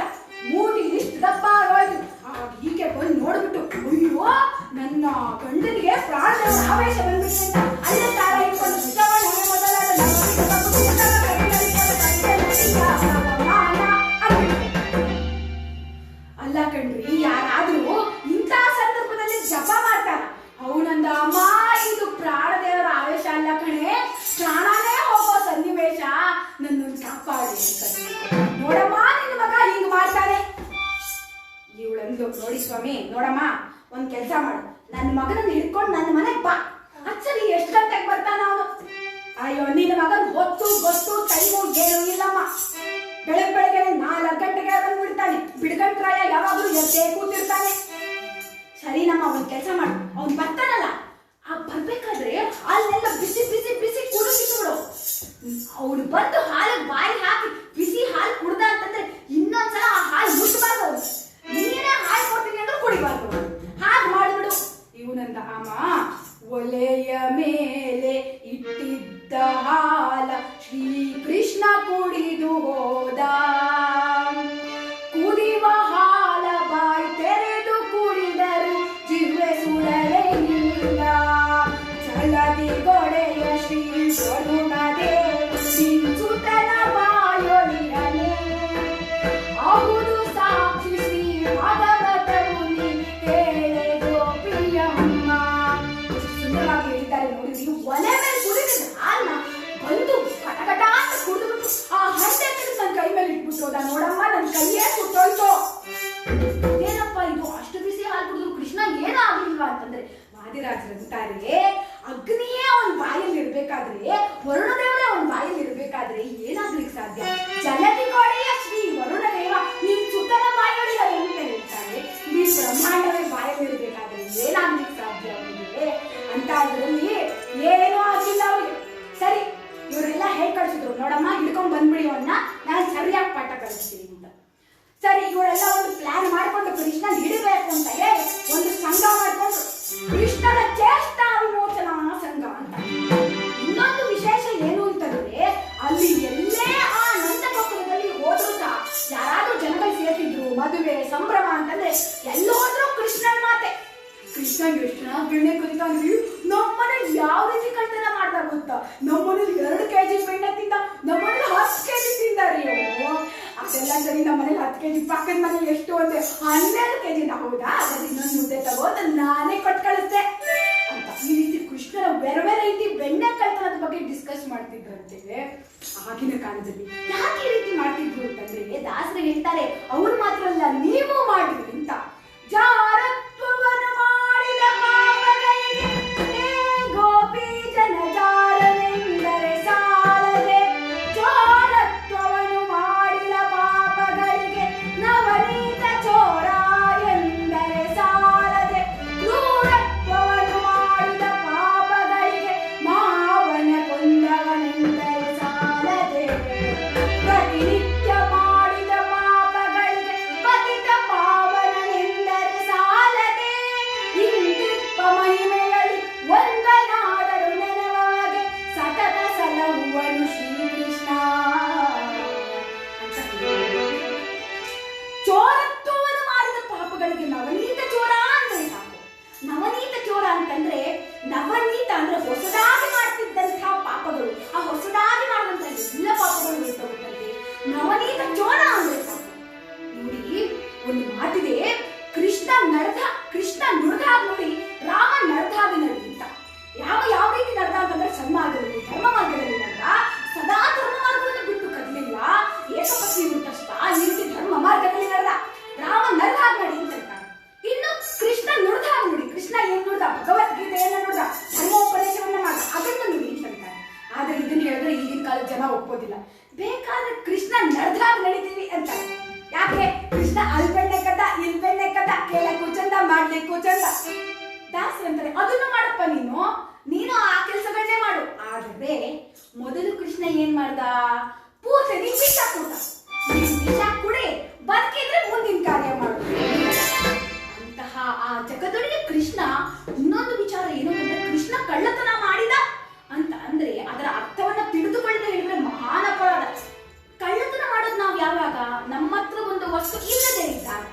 ಮೂತಿ ಇಷ್ಟು ದಪ್ಪ ಆಗೋಯ್ತು. ಹೀಗೆ ಬಂದು ನೋಡ್ಬಿಟ್ಟು, ಅಯ್ಯೋ ನನ್ನ ಗಂಡನಿಗೆ ಪ್ರಾಣದ ಆವೇಶ ಬಂದ್ಬಿಟ್ಟು ಅಂತ ಅಲ್ಲ ತಾರ ಇಟ್ಕೊಂಡು ಅಲ್ಲ ಕಣ್ರಿ, ಯಾರಾದ್ರೂ ಇಂಥ ಸಂದರ್ಭದಲ್ಲಿ ಜಪ ಮಾಡ್ತಾರ. ಅವನಂದ, ಅಮ್ಮ ಇದು ಪ್ರಾಣದೇವರ ಆವೇಶ ಅಲ್ಲ ಕಣೆ, ಪ್ರಾಣನೇ ಹೋಗೋ ಸನ್ನಿವೇಶ, ನನ್ನೊಂದು ಕಾಪಾಡಿ ಅಂತ. ನೋಡಮ್ಮ ನಿನ್ನ ಮಗ ಹಿಂಗ್ ಮಾಡ್ತಾನೆ. ಇವಳಂದು, ನೋಡಿ ಸ್ವಾಮಿ, ನೋಡಮ್ಮ ಒಂದ್ ಕೆಲಸ ಮಾಡು, ನನ್ನ ಮಗನನ್ನ ಹಿಡ್ಕೊಂಡು ನನ್ನ ಮನೆಗೆ ಬಾ. ಅಚ್ಚರಿ ಎಷ್ಟು ಗಂಟೆಗೆ ಬರ್ತಾನ ಅವನು? ಅಯ್ಯೋ ನಿನ್ನ ಮಗನ್ ಹೊತ್ತು ಗೊತ್ತು ಟೈಮು ಏನು ಇಲ್ಲಮ್ಮ. ಬೆಳಗ್ಗೆ 4 ಗಂಟೆಗೆ ಬಂದ್ಬಿಡ್ತಾನೆ. ಬಿಡ್ಗಂಟ್ರಾಯ ಯಾವಾಗ್ಲೂ ಎದ್ದೇ ಕೂತಿರ್ತಾನೆ. ಸರಿ ನಮ್ಮ ಒಂದ್ ಕೆಲಸ ಮಾಡು, ಅವ್ನ್ ಬರ್ತಾನಲ್ಲ, ಆ ಬರ್ಬೇಕಾದ್ರೆ ಹಾಲೆಲ್ಲ ಬಿಸಿ ಬಿಸಿ ಬಿಸಿ ಕುಡಿಸ್ಬಿಡು. ಅವನು ಬಂದು ಹಾಲಿಗೆ ಬಾಯಿ ಹಾಕಿ ಬಿಸಿ ಹಾಲು ಕುಡ್ದ ಅಂತಂದ್ರೆ ಇನ್ನೊಂದ್ಸಲ ಆ ಹಾಲು ಮುಟ್ಬಾರ್ದು. ಅವನು ನೀನೇ ಹಾಲು ಕೊಡ್ತೀನಿ ಅಂದ್ರೆ ಕುಡಿಬಾರ್ದು. ಹಾಗೆ ಮಾಡ್ಬಿಡು. ಇವನಂದ, ಅಮ್ಮ ಒಲೆಯ ಮೇಲೆ ಇಟ್ಟಿದ್ದ ಹಾಲ ಶ್ರೀಕೃಷ್ಣ ಕುಡಿದು ಹೋದ. ಕುದಿವ ಹಾಲ ಬಾಯಿ ತೆರೆದು ಕುಡಿದರು ಜಿಹ್ವೆ ಸುಡಲೇ ಇಲ್ಲ. ಛಲದಿ ಗೊಡೆಯ ಶ್ರೀ ವರುಣದೇವ ಸಿಂಚುತನ ಬಾಯೊಳಿರನೆ. ಹೌದು ಸಾಕ್ಷಿ ಶ್ರೀ ಭಾಗವತರು ನೀ ಕೇಳೆ ಗೋಪಿಯಮ್ಮ. ಸುಂದರವಾಗಿ ಹೇಳಿದ್ದಾರೆ ನೋಡಿ. ಒಲೆ ಮೇಲೆ ಕುಡಿದ ಹಾಲನ್ನ ಬಂದು ಕಟಕಟ ಅಂತ ಕುಡಿದ್ಬಿಟ್ಟು ಆ ಹಂಡೆ ನನ್ನ ಕೈ ಮೇಲೆ ಇಟ್ಬಿಟ್ಟು ಹೋದ. ನೋಡಮ್ಮ ನನ್ನ ಕೈಯೇ ಸುಟ್ಟೋಯ್ತು. ಏನಪ್ಪ ಇದು, ಅಷ್ಟು ಬಿಸಿ ಹಾಲು ಕುಡಿದ್ರು ಕೃಷ್ಣ ಏನೂ ಆಗ್ಲಿಲ್ವಾ ಅಂತಂದ್ರೆ, ವಾದಿರಾಜರಂತಾರೆ, ಅಗ್ನಿಯೇ ಅವನ ಬಾಯಲ್ಲಿ ಇರ್ಬೇಕಾದ್ರೆ, ವರುಣದೇವರೇ ಅವನ ಬಾಯಲ್ಲಿ ಇರ್ಬೇಕಾದ್ರೆ ಏನಾಗ್ಲಿಕ್ಕೆ ಸಾಧ್ಯ? ಜಲದಿ ಗೋಡೆಯ ಶ್ರೀ ವರುಣದೇವ ನಿನ್ ಸುತ್ತಲ ಬಾಯೊಳಿಗೆ ಅಂತ ಹೇಳ್ತಾರೆ. ಈ ಬ್ರಹ್ಮಾಂಡವೇ ಬಾಯಲ್ಲಿ ಇರ್ಬೇಕಾದ್ರೆ ಏನಾಗ್ಲಿಕ್ಕೆ ಸಾಧ್ಯ ಅವನಿಗೆ ಅಂತ. ಅದ್ರಲ್ಲಿ ಏನೂ ಆಗಿಲ್ಲ ಅವ್ರಿಗೆ. ಸರಿ, ಇವರೆಲ್ಲ ಹೇಗ್ ಕಳ್ಸಿದ್ರು, ನೋಡಮ್ಮ ಹಿಡ್ಕೊಂಡ್ ಬಂದ್ಬಿಡಿ ಅವನ್ನ, ನಾನು ಸರಿಯಾಗಿ ಪಾಠ ಕಳಿಸ್ತೀನಿ ಅಂತ. ಸರಿ, ಇವರೆಲ್ಲ ಒಂದು ಪ್ಲಾನ್ ಮಾಡ್ಕೊಂಡು ಕೃಷ್ಣನ್ ಹಿಡಿಬೇಕು ಅಂತ ಹೇಳಿ ಒಂದು ಸಂಘ ಮಾಡ್ಕೊಂಡು ಕೃಷ್ಣನ ಚೇಷ್ಟಾ ವಿಮೋಚನಾ ಸಂಘ ಅಂತ. ಇನ್ನೊಂದು ವಿಶೇಷ ಏನು ಅಂತಂದ್ರೆ, ಅಲ್ಲಿ ಎಲ್ಲೇ ಆ ನಂದಗೋಕುಲದಲ್ಲಿ ಹೋದ್ರು ಸಹ ಯಾರಾದ್ರೂ ಜನಗಳು ಸೇರ್ತಿದ್ರು, ಮದುವೆ ಸಂಭ್ರಮ ಅಂತಂದ್ರೆ ಎಲ್ಲೋದ್ರೂ ಕೃಷ್ಣನ್ ಮಾತೆ. ಕೃಷ್ಣನ್ ಎಷ್ಟು ಚೆನ್ನಾಗಿ ಬೆಣ್ಣೆ ಕಲಿತಾನ್ರಿ. ನಮ್ಮನೇಲಿ ಯಾವ ರೀತಿ ಕಳ್ತನ ಮಾಡ್ತಾ ಗೊತ್ತಾ? ನಮ್ಮನೇಲಿ 2 kg ಬೆಣ್ಣೆ ತಿಂದ, ನಮ್ಮನೇಲಿ 10 kg ತಿಂದಾರಿ. ಅದೆಲ್ಲ ಸರಿ, ನಮ್ಮನೇಲಿ 10 kg, ಪಕ್ಕದ ಮನೇಲಿ ಎಷ್ಟು ಅಂದ್ರೆ 12 kg. ಹೌದಾ, ಅದ್ರಲ್ಲಿ ಇನ್ನೊಂದು ಮುದ್ದೆ ತಗೋದು ನಾನೇ ಕೊಟ್ಟು ಕಳಿಸ್ದೆ ಅಂತ. ಈ ರೀತಿ ಕೃಷ್ಣನ ಬೇರೆ ಬೇರೆ ರೀತಿ ಬೆಣ್ಣೆ ಕಳ್ತನದ ಬಗ್ಗೆ ಡಿಸ್ಕಸ್ ಮಾಡ್ತಿದ್ರಂತೆ ಆಗಿನ ಕಾಲದಲ್ಲಿ. ಯಾಕೆ ಈ ರೀತಿ ಮಾಡ್ತಿದ್ರು ಅಂತಂದ್ರೆ, ದಾಸರು ಹೇಳ್ತಾರೆ, ಅವ್ರು ಮಾತ್ರ ಅಲ್ಲ ನೀವು ಮಾಡ್ರಿ ಅಂತ. ಜಾರತ್ವವನ್ನು ಮಾಡಿದ ಮಾಡ್ಲಿಕ್ಕೂ ಚಂದ. ದಾಸರಂತಾರೆ ಅದನ್ನು ಮಾಡಪ್ಪ ನೀನು ಆ ಕೆಲಸಗಳನ್ನೇ ಮಾಡು. ಆದ್ರೆ ಮೊದಲು ಕೃಷ್ಣ ಏನ್ ಮಾಡ್ದ? ಪೂಜೆಗೆ ವಿಷ ಕೊಟ್ಟ. ವಿಷ ಕುಡಿ, ಬದುಕಿದ್ರೆ ಮುಂದಿನ ಕಾರ್ಯ ಮಾಡು. ಅಂತಹ ಆ ಜಗದೊಳಗೆ ಕೃಷ್ಣ ಇನ್ನೊಂದು ವಿಚಾರ ಏನು ಅಂದ್ರೆ, ಕೃಷ್ಣ ಕಳ್ಳತನ ಮಾಡಿದ ಅಂತ ಅಂದ್ರೆ ಅದರ ಅರ್ಥವನ್ನ ತಿಳಿದುಕೊಳ್ಳದೆ ಹೇಳಿದ್ರೆ ಮಹಾನ್ ಅಪರಾಧ. ಕಳ್ಳತನ ಮಾಡೋದು ನಾವು ಯಾವಾಗ? ನಮ್ಮ ಹತ್ರ ಒಂದು ವಸ್ತು ಇಲ್ಲದೆ ಇದ್ದಾಗ,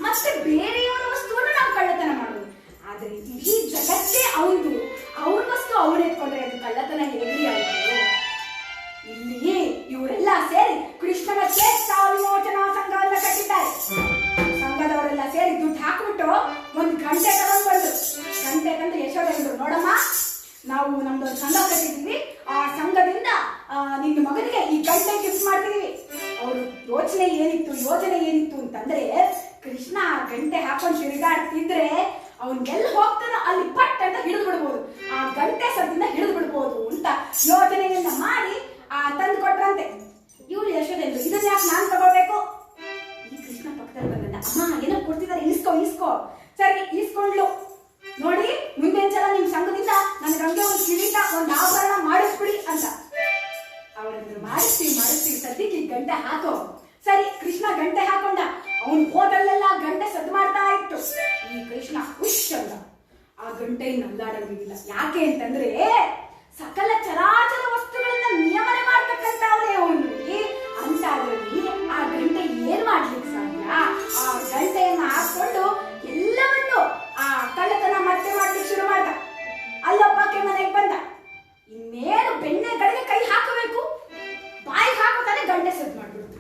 ಮತ್ತೆ ಬೇರೆಯವರ ವಸ್ತುವನ್ನು ನಾವು ಕಳ್ಳತನ ಮಾಡೋದು. ಆದ್ರೆ ಇಡೀ ಜಗತ್ತೇ ಅವನು, ಅವ್ರ ವಸ್ತು ಅವನು ಎತ್ಕೊಂಡ್ರೆ ಅದು ಕಳ್ಳತನ ಹೇಳಿ ಆಯ್ತು? ಇಲ್ಲಿ ಇವರೆಲ್ಲ ಸೇರಿ ಕೃಷ್ಣನ ಚೇಷ್ಟಾ ವಿಮೋಚನಾ ಸಂಘವನ್ನ ಕಟ್ಟಿದ್ದಾರೆ. ಸಂಘದವರೆಲ್ಲ ಸೇರಿ ದುಡ್ಡು ಹಾಕ್ಬಿಟ್ಟು ಒಂದು ಗಂಟೆ ತಗೊಂಡು ಬಂದ್ರು. ಗಂಟೆ ತಂದು ಯಶೋಧೆಂದ್ರು, ನೋಡಮ್ಮ ನಾವು ನಮ್ದು ಒಂದು ಸಂಘ ಕಟ್ಟಿದ್ವಿ, ಆ ಸಂಘದಿಂದ ನಿನ್ನ ಮಗನಿಗೆ ಈ ಗಂಟೆ ಗಿಫ್ಟ್ ಮಾಡ್ತಿದೀವಿ. ಅವರು ಯೋಚನೆ ಏನಿತ್ತು ಅಂತಂದ್ರೆ, ಕೃಷ್ಣ ಗಂಟೆ ಹಾಕೊಂಡು ತಿರುಗಾಡ್ತಿದ್ರೆ ಅವನ್ಗೆಲ್ಲ ಹೋಗ್ತಾನ ಅಲ್ಲಿ ಪಟ್ ಅಂತ ಹಿಡಿದು ಬಿಡ್ಬೋದು, ಆ ಗಂಟೆ ಸದ್ದಿಂದ ಹಿಡಿದು ಬಿಡ್ಬೋದು ಅಂತ ಯೋಜನೆಯನ್ನ ಮಾಡಿ ತಂದು ಕೊಟ್ರಂತೆ. ಇವ್ರು ಯಶೋಧೆಂದ್ರು, ಇದನ್ನ ಯಾಕೆ ನಾನ್ ತಗೋಬೇಕು? ಈ ಕೃಷ್ಣ ಪಕ್ಕದಲ್ಲಿ ಬಂದ, ಅಮ್ಮ ಏನೋ ಕೊಡ್ತಿದ್ದಾರೆ, ಇಸ್ಕೋ. ಸರಿ ಇಸ್ಕೊಂಡ್ಲು. ನೋಡಿ ಮುಂದಿನ ಸಲ ನಿಮ್ ಸಂಘದಿಂದ ನನ್ ಗಂಗೆ ಒಂದು ಕಿರೀಟ, ಒಂದು ಆಭರಣ ಮಾಡಿಸ್ಬಿಡಿ ಅಂತ. ಅವರಂದ್ರು ಮಾಡಿಸ್ತೀವಿ, ಸದ್ಯಕ್ಕೆ ಈ ಗಂಟೆ ಹಾಕೋ. ಸರಿ ಕೃಷ್ಣ ಗಂಟೆ ಹಾಕೊಂಡ. ಅವನ್ ಹೋದಲ್ಲೆಲ್ಲ ಗಂಟೆ ಸದ್ದು ಮಾಡ್ತಾ ಇತ್ತು. ಈ ಕೃಷ್ಣ ಹುಷ್ ಅಂದ, ಆ ಗಂಟೆ ನಲ್ಲಾಡಂಗಿಲ್ಲ. ಯಾಕೆ ಅಂತಂದ್ರೆ ಸಕಲ ಚರಾಚರ ವಸ್ತುಗಳನ್ನ ನಿಯಮನೆ ಮಾಡ್ತಕ್ಕಂಥವ್ರೆ ಅವನು. ಅಂತಾದ್ರಲ್ಲಿ ಆ ಗಂಟೆ ಏನ್ ಮಾಡ್ಲಿಕ್ಕೆ ಸಾಧ್ಯ? ಆ ಗಂಟೆಯನ್ನ ಹಾಕೊಂಡು ಎಲ್ಲವನ್ನು ಆ ಕಳ್ಳತನ ಮತ್ತೆ ಮಾಡ್ಲಿಕ್ಕೆ ಶುರು ಮಾಡ್ದ. ಅಲ್ಲೊಬ್ಬಕ್ಕೆ ಮನೆಗೆ ಬಂದ. ಇನ್ನೇನು ಬೆಣ್ಣೆ ಕಡೆಗೆ ಕೈ ಹಾಕಬೇಕು, ಬಾಯಿಗೆ ಹಾಕೋತಾನೆ ಗಂಟೆ ಸದ್ದು ಮಾಡ್ಬಿಡ್ತು.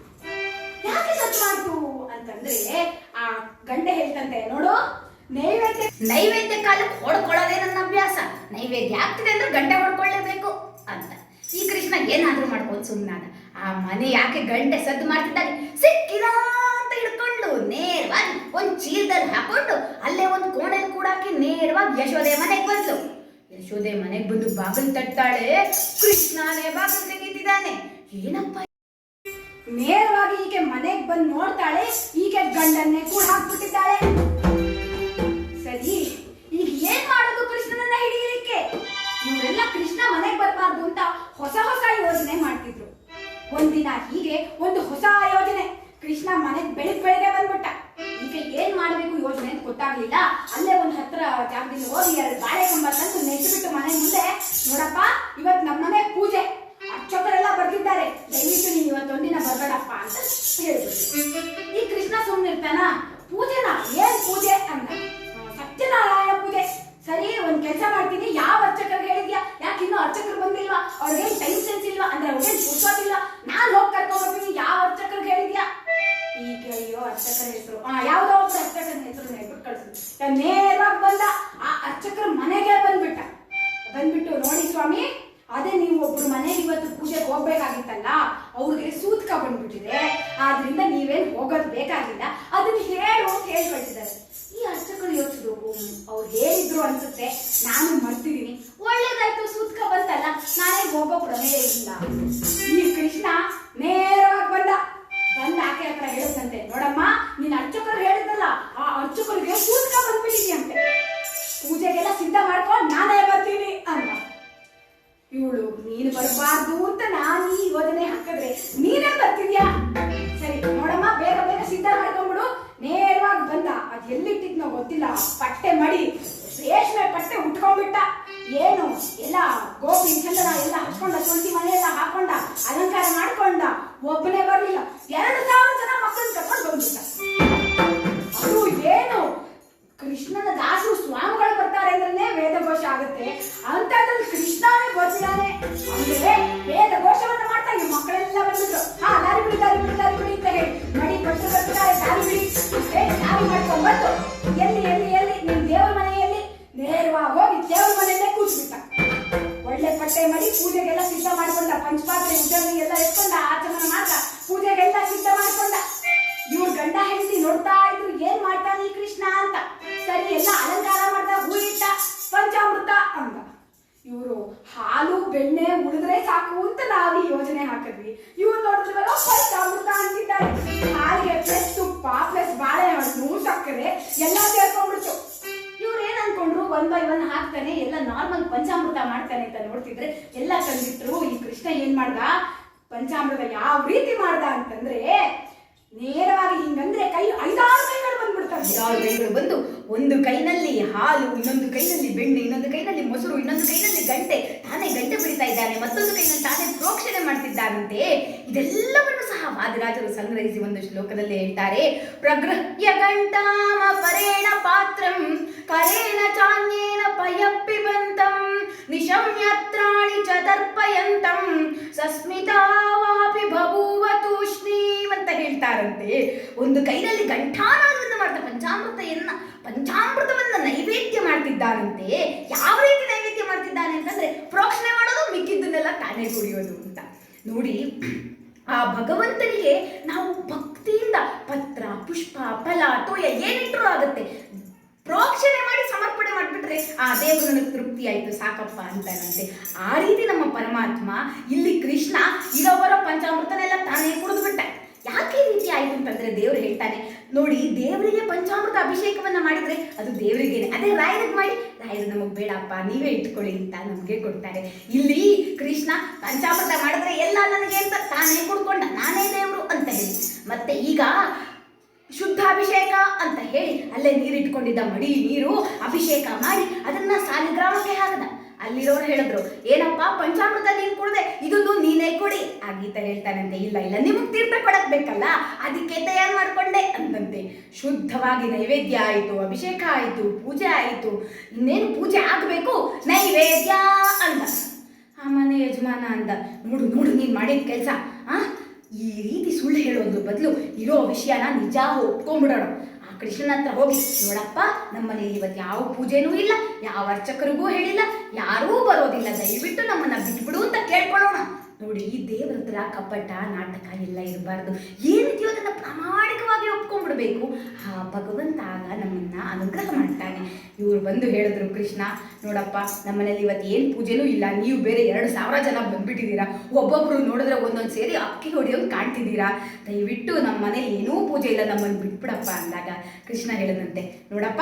ಯಾಕೆ ಸದ್ದು ಮಾಡ್ತು ಅಂತಂದ್ರೆ, ಆ ಗಂಟೆ ಹೇಳ್ತಂತೆ, ನೋಡು ನೈವೇದ್ಯ ಕಾಲಕ್ಕೆ ಹೊಡ್ಕೊಳ್ಳೋದೇ ನನ್ನ ಅಭ್ಯಾಸ. ನೈವೇದ್ಯ ಆಗ್ತಿದೆ ಅಂದ್ರೆ ಗಂಟೆ ಹೊಡ್ಕೊಳ್ಳೇಬೇಕು ಅಂತ. ಈ ಕೃಷ್ಣ ಏನಾದ್ರೂ ಮಾಡ್ಕೊಂಡು ಸುಮ್ಮನಾದ. ಆ ಮನೆ ಯಾಕೆ ಗಂಟೆ ಸದ್ದು ಮಾಡ್ತಿದ್ದಾಗ ಸಿಕ್ಕಿದ ಅಂತ ಹಿಡ್ಕೊಂಡು ನೇರವಾಗಿ ಒಂದ್ ಚೀಲದಲ್ಲಿ ಹಾಕೊಂಡು ಅಲ್ಲೇ ಒಂದು ಕೋಣೆಲ್ ಕೂಡ ಹಾಕಿ ನೇರವಾಗಿ ಯಶೋದೆ ಮನೆಗೆ ಬಂದ್ಲು. ಯಶೋದೆ ಮನೆಗೆ ಬಂದು ಬಾಗಿಲು ತಟ್ಟಾಳೆ. ಕೃಷ್ಣನೇ ಬಾಗಿಲು ತೆಗೀತಿದ್ದಾನೆ. ಏನಪ್ಪ? ನೇರವಾಗಿ ಈಕೆ ಮನೆಗೆ ಬಂದು ನೋಡ್ತಾಳೆ, ಈಕೆ ಗಂಡನ್ನೇ ಕೂಡ ಹಾಕ್ಬಿಟ್ಟಿದ್ದಾಳೆ. ಸರಿ, ಈಗ ಏನ್ ಮಾಡೋದು ಕೃಷ್ಣನನ್ನ ಹಿಡಿಯಲಿಕ್ಕೆ? ಇವರೆಲ್ಲ ಕೃಷ್ಣ ಮನೆಗೆ ಬರಬಾರ್ದು ಅಂತ ಹೊಸ ಯೋಜನೆ ಮಾಡ್ತಿದ್ರು. ಒಂದಿನ ಹೀಗೆ ಒಂದು ಹೊಸ ಯೋಜನೆ. ಕೃಷ್ಣ ಮನೆಗೆ ಬೆಳಿಗ್ಗೆ ಬಂದ್ಬಿಟ್ಟ. ಈಗ ಏನ್ ಮಾಡ್ಬೇಕು ಯೋಜನೆ ಅಂತ ಗೊತ್ತಾಗ್ಲಿಲ್ಲ. ಅಲ್ಲೇ ಒಂದ್ ಹತ್ರ ಜಾಗದಿಂದ ಹೋಗಿ 2 ಬಾಳೆ ಕಂಬ ತಂದು ನೆಟ್ಬಿಟ್ಟು ಮನೆ ಮುಂದೆ, ನೋಡಪ್ಪ ಇವತ್ ನಮ್ಮನೆ ಪೂಜೆ, ಅರ್ಚಕರೆಲ್ಲ ಬರ್ತಿದ್ದಾರೆ, ದಯವಿಟ್ಟು ನೀನ್ ಇವತ್ತೊಂದಿನ ಬರ್ಬೇಡಪ್ಪ ಅಂತ ಹೇಳ್ಬಿಟ್ಟು. ಈ ಕೃಷ್ಣ ಸುಮ್ಮನಿರ್ತಾನ? ಪೂಜೆನಾ? ಏನ್ ಪೂಜೆ ಅಂತ. ಸತ್ಯನಾರಾಯಣ ಪೂಜೆ. ಸರಿ, ಒಂದ್ ಕೆಲಸ ಮಾಡ್ತೀನಿ, ಯಾವ ಅರ್ಚಕರಿಗೆ ಹೇಳಿದ್ಯಾ? ಯಾಕೆ ಇನ್ನೂ ಅರ್ಚಕರು ಬಂದಿಲ್ವಾ? ಅವ್ರಿಗೇನ್ ಟೈಮ್ ಸೆನ್ಸ್ ಇಲ್ವಾ? ಅಂದ್ರೆ ಅವ್ರಿಗೇನ್ ಪುಷ್ಪತಿಲ್ವಾ? ನಾನ್ ಹೋಗಿ ಕರ್ಕೊಂಡ್ ಬರ್ತೀನಿ. ಯಾವ ಅರ್ಚಕರಿಗೆ ಹೇಳಿದ್ಯಾ? ಈಗ ಅಯ್ಯೋ ಅರ್ಚಕರ ಹೆಸರು, ಯಾವ್ದೋ ಒಬ್ಬ ಅರ್ಚಕರ ಹೆಸರು ಹೇಳ್ಬಿಟ್ಟು ಕಳ್ಸಿದ್ರು. ನೇರವಾಗಿ ಬಂದ. ಆ ಅರ್ಚಕರ ಮನೆಗೆ ಬಂದ್ಬಿಟ್ಟು, ನೋಡಿ ಸ್ವಾಮಿ, ಅದೇ ನೀವು ಒಬ್ರು ಮನೆಗೆ ಇವತ್ತು ಪೂಜೆಗೆ ಹೋಗ್ಬೇಕಾಗಿತ್ತಲ್ಲ, ಅವ್ರಿಗೆ ಸೂತ್ಕ ಬಂದ್ಬಿಟ್ಟಿದೆ, ಆದ್ರಿಂದ ನೀವೇನ್ ಹೋಗೋದು ಬೇಕಾಗಿಲ್ಲ, ಅದನ್ನ ಹೇಳು ಅಂತ ಹೇಳ್ಕೊಳ್ತಿದ್ದಾರೆ. ಈ ಅರ್ಚಕರು ಯೋಚಿಸಿದ್ರು, ಅವ್ರು ಹೇಳಿದ್ರು ಅನ್ಸುತ್ತೆ, ನಾನು ಮರ್ತಿದೀನಿ, ಒಳ್ಳೇದಾಯ್ತು ಸೂತ್ಕ ಬಂತಲ್ಲ, ನಾನೇ ಹೋಗೋ ಪ್ರಮೇಯ ಇಲ್ಲ. ಈ ಕೃಷ್ಣ ನೇರವಾಗಿ ಬಂದ ಆಕೆ ಹತ್ರ ಹೇಳುತ್ತಂತೆ, ನೋಡಮ್ಮ ನೀನ್ ಅರ್ಚಕರು ಹೇಳಿದ್ರಲ್ಲ, ಆ ಅರ್ಚಕರಿಗೆ ಸೂತ್ಕ ಬಂದ್ಬಿಟ್ಟಿದ್ಯಂತೆ, ಪೂಜೆಗೆಲ್ಲ ಸಿದ್ಧ ಮಾಡ್ಕೊಂಡು ನಾನೇ ಬರ್ತೀನಿ ಅಂತ. ಇವಳು ನೀನು ಬರಬಾರ್ದು ಅಂತ ನಾನು ಈ ಯೋಜನೆ ಹಾಕಿದ್ರೆ ನೀನೇ ಬರ್ತಿದ್ಯಾ? ಸರಿ ನೋಡಮ್ಮ, ಬೇಗ ಸಿದ್ಧ ಮಾಡ್ಕೊಂಡ್ಬಿಡು. ನೇರವಾಗಿ ಬಂದ. ಅದ್ ಎಲ್ಲಿಟ್ಟಿದ್ನೋ ಗೊತ್ತಿಲ್ಲ, ಪಟ್ಟೆ ಮಡಿ, ರೇಷ್ಮೆ ಪಟ್ಟೆ ಉಟ್ಕೊಂಡ್ಬಿಟ್ಟ. ಏನು ಎಲ್ಲ ಗೋಪಿ ಚಂದನ ಎಲ್ಲ ಹಚ್ಕೊಂಡ, ತುಳಸಿ ಮನೆ ಎಲ್ಲ ಹಾಕೊಂಡ, ಅಲಂಕಾರ ಮಾಡ್ಕೊಂಡ. ಒಬ್ಬನೇ ಬರ್ಲಿಲ್ಲ, 2000 ಜನ ಮಕ್ಕಳನ್ನ ಕರ್ಕೊಂಡು ಬಂದ್ಬಿಟ್ಟ. ಅದು ಏನು, ಕೃಷ್ಣನ ದಾಸರು ಸ್ವಾಮಿಗಳು ಬರ್ತಾರೆ ಅಂದ್ರೆ ವೇದಘೋಷ ಆಗುತ್ತೆ, ಅಂತದ್ರಲ್ಲಿ ಕೃಷ್ಣನೇ ಬರ್ತಿದ್ದಾನೆ ಅಂದ್ರೆ ವೇದಘೋಷವನ್ನ ಮಾಡ್ತಾ ಈ ಮಕ್ಕಳೆಲ್ಲ ಬಂದಿದ್ರು. ದಾರಿ ಬಿಡಿ ಅಂತ ಹೇಳಿ ಮಡಿ ಪಟ್ಟು ಬರ್ತಿದ್ದಾರೆ, ದಾರಿ ಬಿಡಿ ದಾರಿ ಮಾಡ್ಕೊಂಡ್ ಬಂದು ಎಲ್ಲಿ ನಿಮ್ ದೇವರ ಮನೆಯಲ್ಲಿ ನೇರವಾಗಿ ಹೋಗಿ ದೇವರ ಮನೆಯಲ್ಲೇ ಕೂತ್ಬಿಟ್ಟ. ಒಳ್ಳೆ ಪಟ್ಟೆ ಮಾಡಿ ಪೂಜೆಗೆಲ್ಲ ಸಿದ್ಧ ಮಾಡ್ಕೊಂಡ, ಪಂಚಪಾತ್ರೆ ಉಜ್ಜನಿ ಎಲ್ಲ ಎತ್ಕೊಂಡ, ಆಚಮನ ಮಾಡ್ದ, ಪೂಜೆಗೆಲ್ಲ ಸಿದ್ಧ ಮಾಡ್ಕೊಂಡ. ಇವ್ರ ಗಂಡ ಹೆಂಡತಿ ನೋಡ್ತಾ ಇದ್ರು, ಏನ್ ಮಾಡ್ತಾನೆ ಈ ಕೃಷ್ಣ ಅಂತ. ಸರಿ ಎಲ್ಲ ಅಲಂಕಾರ ಮಾಡ್ದ, ಹೂವಿಟ್ಟ, ಪಂಚಾಮೃತ ಅಂದ. ಇವರು ಹಾಲು ಬೆಣ್ಣೆ ಉಳಿದ್ರೆ ಸಾಕು ಅಂತ ನಾವು ಈ ಯೋಜನೆ ಹಾಕಿದ್ವಿ. ಇವ್ರು ನೋಡಿದ್ರಲ್ಲ ಪಂಚಾಮೃತ ಅಂತಿದ್ದಾರೆ. ಹಾಲಿಗೆ ಪ್ಲಸ್ ತುಪ್ಪ ಪ್ಲಸ್ ಬಾಳೆಹಣ್ಣು ಸಕ್ಕರೆ ಎಲ್ಲ ಸೇರ್ಕೊಂಡ್ಬಿಡ್ತು. ಪಂಚಾಮೃತ ಮಾಡ್ತಾನೆ ಅಂತ ನೋಡ್ತಿದ್ರೆ ಎಲ್ಲ ಕಂಡಿಟ್ರು. ಈ ಕೃಷ್ಣ ಏನ್ ಮಾಡ್ದ, ಪಂಚಾಮೃತ ಯಾವ ರೀತಿ ಮಾಡ್ದ ಅಂತಂದ್ರೆ ನೇರವಾಗಿ ಹಿಂಗಂದ್ರೆ ಐದಾರು ಕೈಗಳು ಬಂದ್ಬಿಡ್ತಾರೆ. 6 ಕೈಗಳು ಬಂದು ಒಂದು ಕೈನಲ್ಲಿ ಹಾಲು, ಇನ್ನೊಂದು ಕೈನಲ್ಲಿ ಬೆಣ್ಣೆ, ಇನ್ನೊಂದು ಕೈನಲ್ಲಿ ಮೊಸರು, ಇನ್ನೊಂದು ಕೈನಲ್ಲಿ ಗಂಟೆ, ತಾನೇ ಗಂಟೆ ಬಿಡ್ತಾ ಇದ್ದಾನೆ, ಮತ್ತೊಂದು ಕೈನಲ್ಲಿ ತಾನೇ ಪ್ರೋಕ್ಷಣೆ ಮಾಡ್ತಿದ್ದಾನಂತೆ. ಇದೆಲ್ಲವನ್ನು ಸಹ ವಾದಿರಾಜರು ಸಂಗ್ರಹಿಸಿ ಒಂದು ಶ್ಲೋಕದಲ್ಲಿ ಹೇಳ್ತಾರೆ. ಪ್ರಗೃಹ್ಯ ಗಂಟಾಮ ಪರೇಣ ಪಾತ್ರಂ ಕರೇಣ ಚಾನ್ಯೇನ ಪಯಪ್ಪಿಬಂತಂ ನಿಶಮ್ಯತ್ರಾಣಿ ಚ ತರ್ಪಯಂತಂ ಸಸ್ಮಿತಾವಾಪಿ ಬಭೂವ ತೂಷ್ಣೀಂ ಅಂತ ಹೇಳ್ತಾರಂತೆ. ಒಂದು ಕೈನಲ್ಲಿ ಘಂಟಾನಾದವನ್ನು ಮಾಡ್ತಾ ಪಂಚಾಮೃತವನ್ನ ನೈವೇದ್ಯ ಮಾಡ್ತಿದ್ದಾನಂತೆ. ಯಾವ ರೀತಿ ನೈವೇದ್ಯ ಮಾಡ್ತಿದ್ದಾನೆ ಅಂತಂದ್ರೆ ಪ್ರೋಕ್ಷಣೆ ಮಾಡೋದು, ಮಿಕ್ಕಿದ್ದನ್ನೆಲ್ಲ ತಾನೇ ಕುಡಿಯೋದು ಅಂತ. ನೋಡಿ, ಆ ಭಗವಂತನಿಗೆ ನಾವು ಭಕ್ತಿಯಿಂದ ಪತ್ರ, ಪುಷ್ಪ, ಫಲ, ತೋಯ ಏನಿಟ್ಟರೂ ಆಗುತ್ತೆ. ಪ್ರೋಕ್ಷಣೆ ಮಾಡಿ ಸಮರ್ಪಣೆ ಮಾಡಿಬಿಟ್ರೆ ಆ ದೇವರು ನನಗೆ ತೃಪ್ತಿ ಆಯ್ತು ಸಾಕಪ್ಪ ಅಂತಾನಂತೆ. ಆ ರೀತಿ ನಮ್ಮ ಪರಮಾತ್ಮ ಇಲ್ಲಿ ಕೃಷ್ಣ ಇರೋವರ ಪಂಚಾಮೃತನೆಲ್ಲ ತಾನೇ ಕುಡಿದು ಬಿಟ್ಟ. ಯಾಕೆ ಈ ರೀತಿ ಆಯ್ತು ಅಂತಂದ್ರೆ ದೇವ್ರು ಹೇಳ್ತಾನೆ ನೋಡಿ, ದೇವರಿಗೆ ಪಂಚಾಮೃತ ಅಭಿಷೇಕವನ್ನ ಮಾಡಿದ್ರೆ ಅದು ದೇವರಿಗೇನೆ, ಅದೇ ರಾಯರಿಗೆ ಮಾಡಿ ರಾಯರು ನಮಗ್ ಬೇಡಪ್ಪ ನೀವೇ ಇಟ್ಕೊಳ್ಳಿ ಅಂತ ನಮ್ಗೆ ಕೊಡ್ತಾರೆ. ಇಲ್ಲಿ ಕೃಷ್ಣ ಪಂಚಾಮೃತ ಮಾಡಿದ್ರೆ ಎಲ್ಲ ನನಗೆ ಅಂತ ತಾನೇ ಕುಡ್ಕೊಂಡ, ನಾನೇ ದೇವರು ಅಂತ ಹೇಳಿ. ಮತ್ತೆ ಈಗ ಶುದ್ಧಾಭಿಷೇಕ ಅಂತ ಹೇಳಿ ಅಲ್ಲೇ ನೀರಿಟ್ಕೊಂಡಿದ್ದ ಮಡಿ ನೀರು ಅಭಿಷೇಕ ಮಾಡಿ ಅದನ್ನ ಸಾಲಿಗ್ರಾಮಕ್ಕೆ ಹಾಕದ. ಅಲ್ಲಿರೋರು ಹೇಳಿದ್ರು, ಏನಪ್ಪಾ ಪಂಚಾಮೃತ ನೀನ್ ಕುಡ್ದೆ, ಇದನ್ನು ನೀನೇ ಕೊಡಿ. ಆ ಗೀತ ಹೇಳ್ತಾನಂತೆ, ಇಲ್ಲ ನಿಮಗ್ ತೀರ್ಥ ಕೊಡಕ್ ಬೇಕಲ್ಲ, ಅದಕ್ಕೆ ತಯಾರು ಮಾಡ್ಕೊಂಡೆ ಅಂತಂತೆ. ಶುದ್ಧವಾಗಿ ನೈವೇದ್ಯ ಆಯಿತು, ಅಭಿಷೇಕ ಆಯಿತು, ಪೂಜೆ ಆಯಿತು. ಇನ್ನೇನು ಪೂಜೆ ಆಗಬೇಕು, ನೈವೇದ್ಯ ಅಂದ. ಆ ಮನೆ ಯಜಮಾನ ಅಂದ, ನೋಡು ನೀನ್ ಮಾಡಿದ ಕೆಲಸ, ಈ ರೀತಿ ಸುಳ್ಳು ಹೇಳೋದ್ರ ಬದಲು ಇರೋ ವಿಷಯನ ನಿಜ ಒಪ್ಕೊಂಡ್ಬಿಡೋಣ. ಆ ಕೃಷ್ಣನ ಹತ್ರ ಹೋಗಿ, ನೋಡಪ್ಪ ನಮ್ಮನೇಲಿ ಇವತ್ತು ಯಾವ ಪೂಜೆನೂ ಇಲ್ಲ, ಯಾವ ಅರ್ಚಕರಿಗೂ ಹೇಳಿಲ್ಲ, ಯಾರೂ ಬರೋದಿಲ್ಲ, ದಯವಿಟ್ಟು ನಮ್ಮನ್ನ ಬಿಟ್ಬಿಡು ಅಂತ ಕೇಳ್ಕೊಳ್ಳೋಣ. ನೋಡಿ, ಈ ದೇವರ ಹತ್ರ ಕಪಟ ನಾಟಕ ಎಲ್ಲ ಇರಬಾರ್ದು. ಏನಿದೆಯೋ ಅದನ್ನ ಪ್ರಾಮಾಣಿಕವಾಗಿ ಒಪ್ಕೊಂಡ್ಬಿಡ್ಬೇಕು. ಆ ಭಗವಂತ ಆಗ ನಮ್ಮನ್ನ ಅನುಗ್ರಹ ಮಾಡ್ತಾನೆ. ಇವ್ರು ಬಂದು ಹೇಳಿದ್ರು, ಕೃಷ್ಣ ನೋಡಪ್ಪ ನಮ್ಮನೇಲಿ ಇವತ್ತು ಏನು ಪೂಜೆನೂ ಇಲ್ಲ, ನೀವು ಬೇರೆ 2,000 ಜನ ಬಂದ್ಬಿಟ್ಟಿದ್ದೀರಾ, ಒಬ್ಬೊಬ್ರು ನೋಡಿದ್ರೆ ಒಂದೊಂದು ಸೇರಿ ಅಕ್ಕಿ ಹೊಡೆಯೋದು ಕಾಣ್ತಿದ್ದೀರಾ, ದಯವಿಟ್ಟು ನಮ್ಮ ಮನೇಲಿ ಏನೂ ಪೂಜೆ ಇಲ್ಲ, ನಮ್ಮನ್ನು ಬಿಟ್ಬಿಡಪ್ಪ ಅಂದಾಗ ಕೃಷ್ಣ ಹೇಳಿದಂತೆ, ನೋಡಪ್ಪ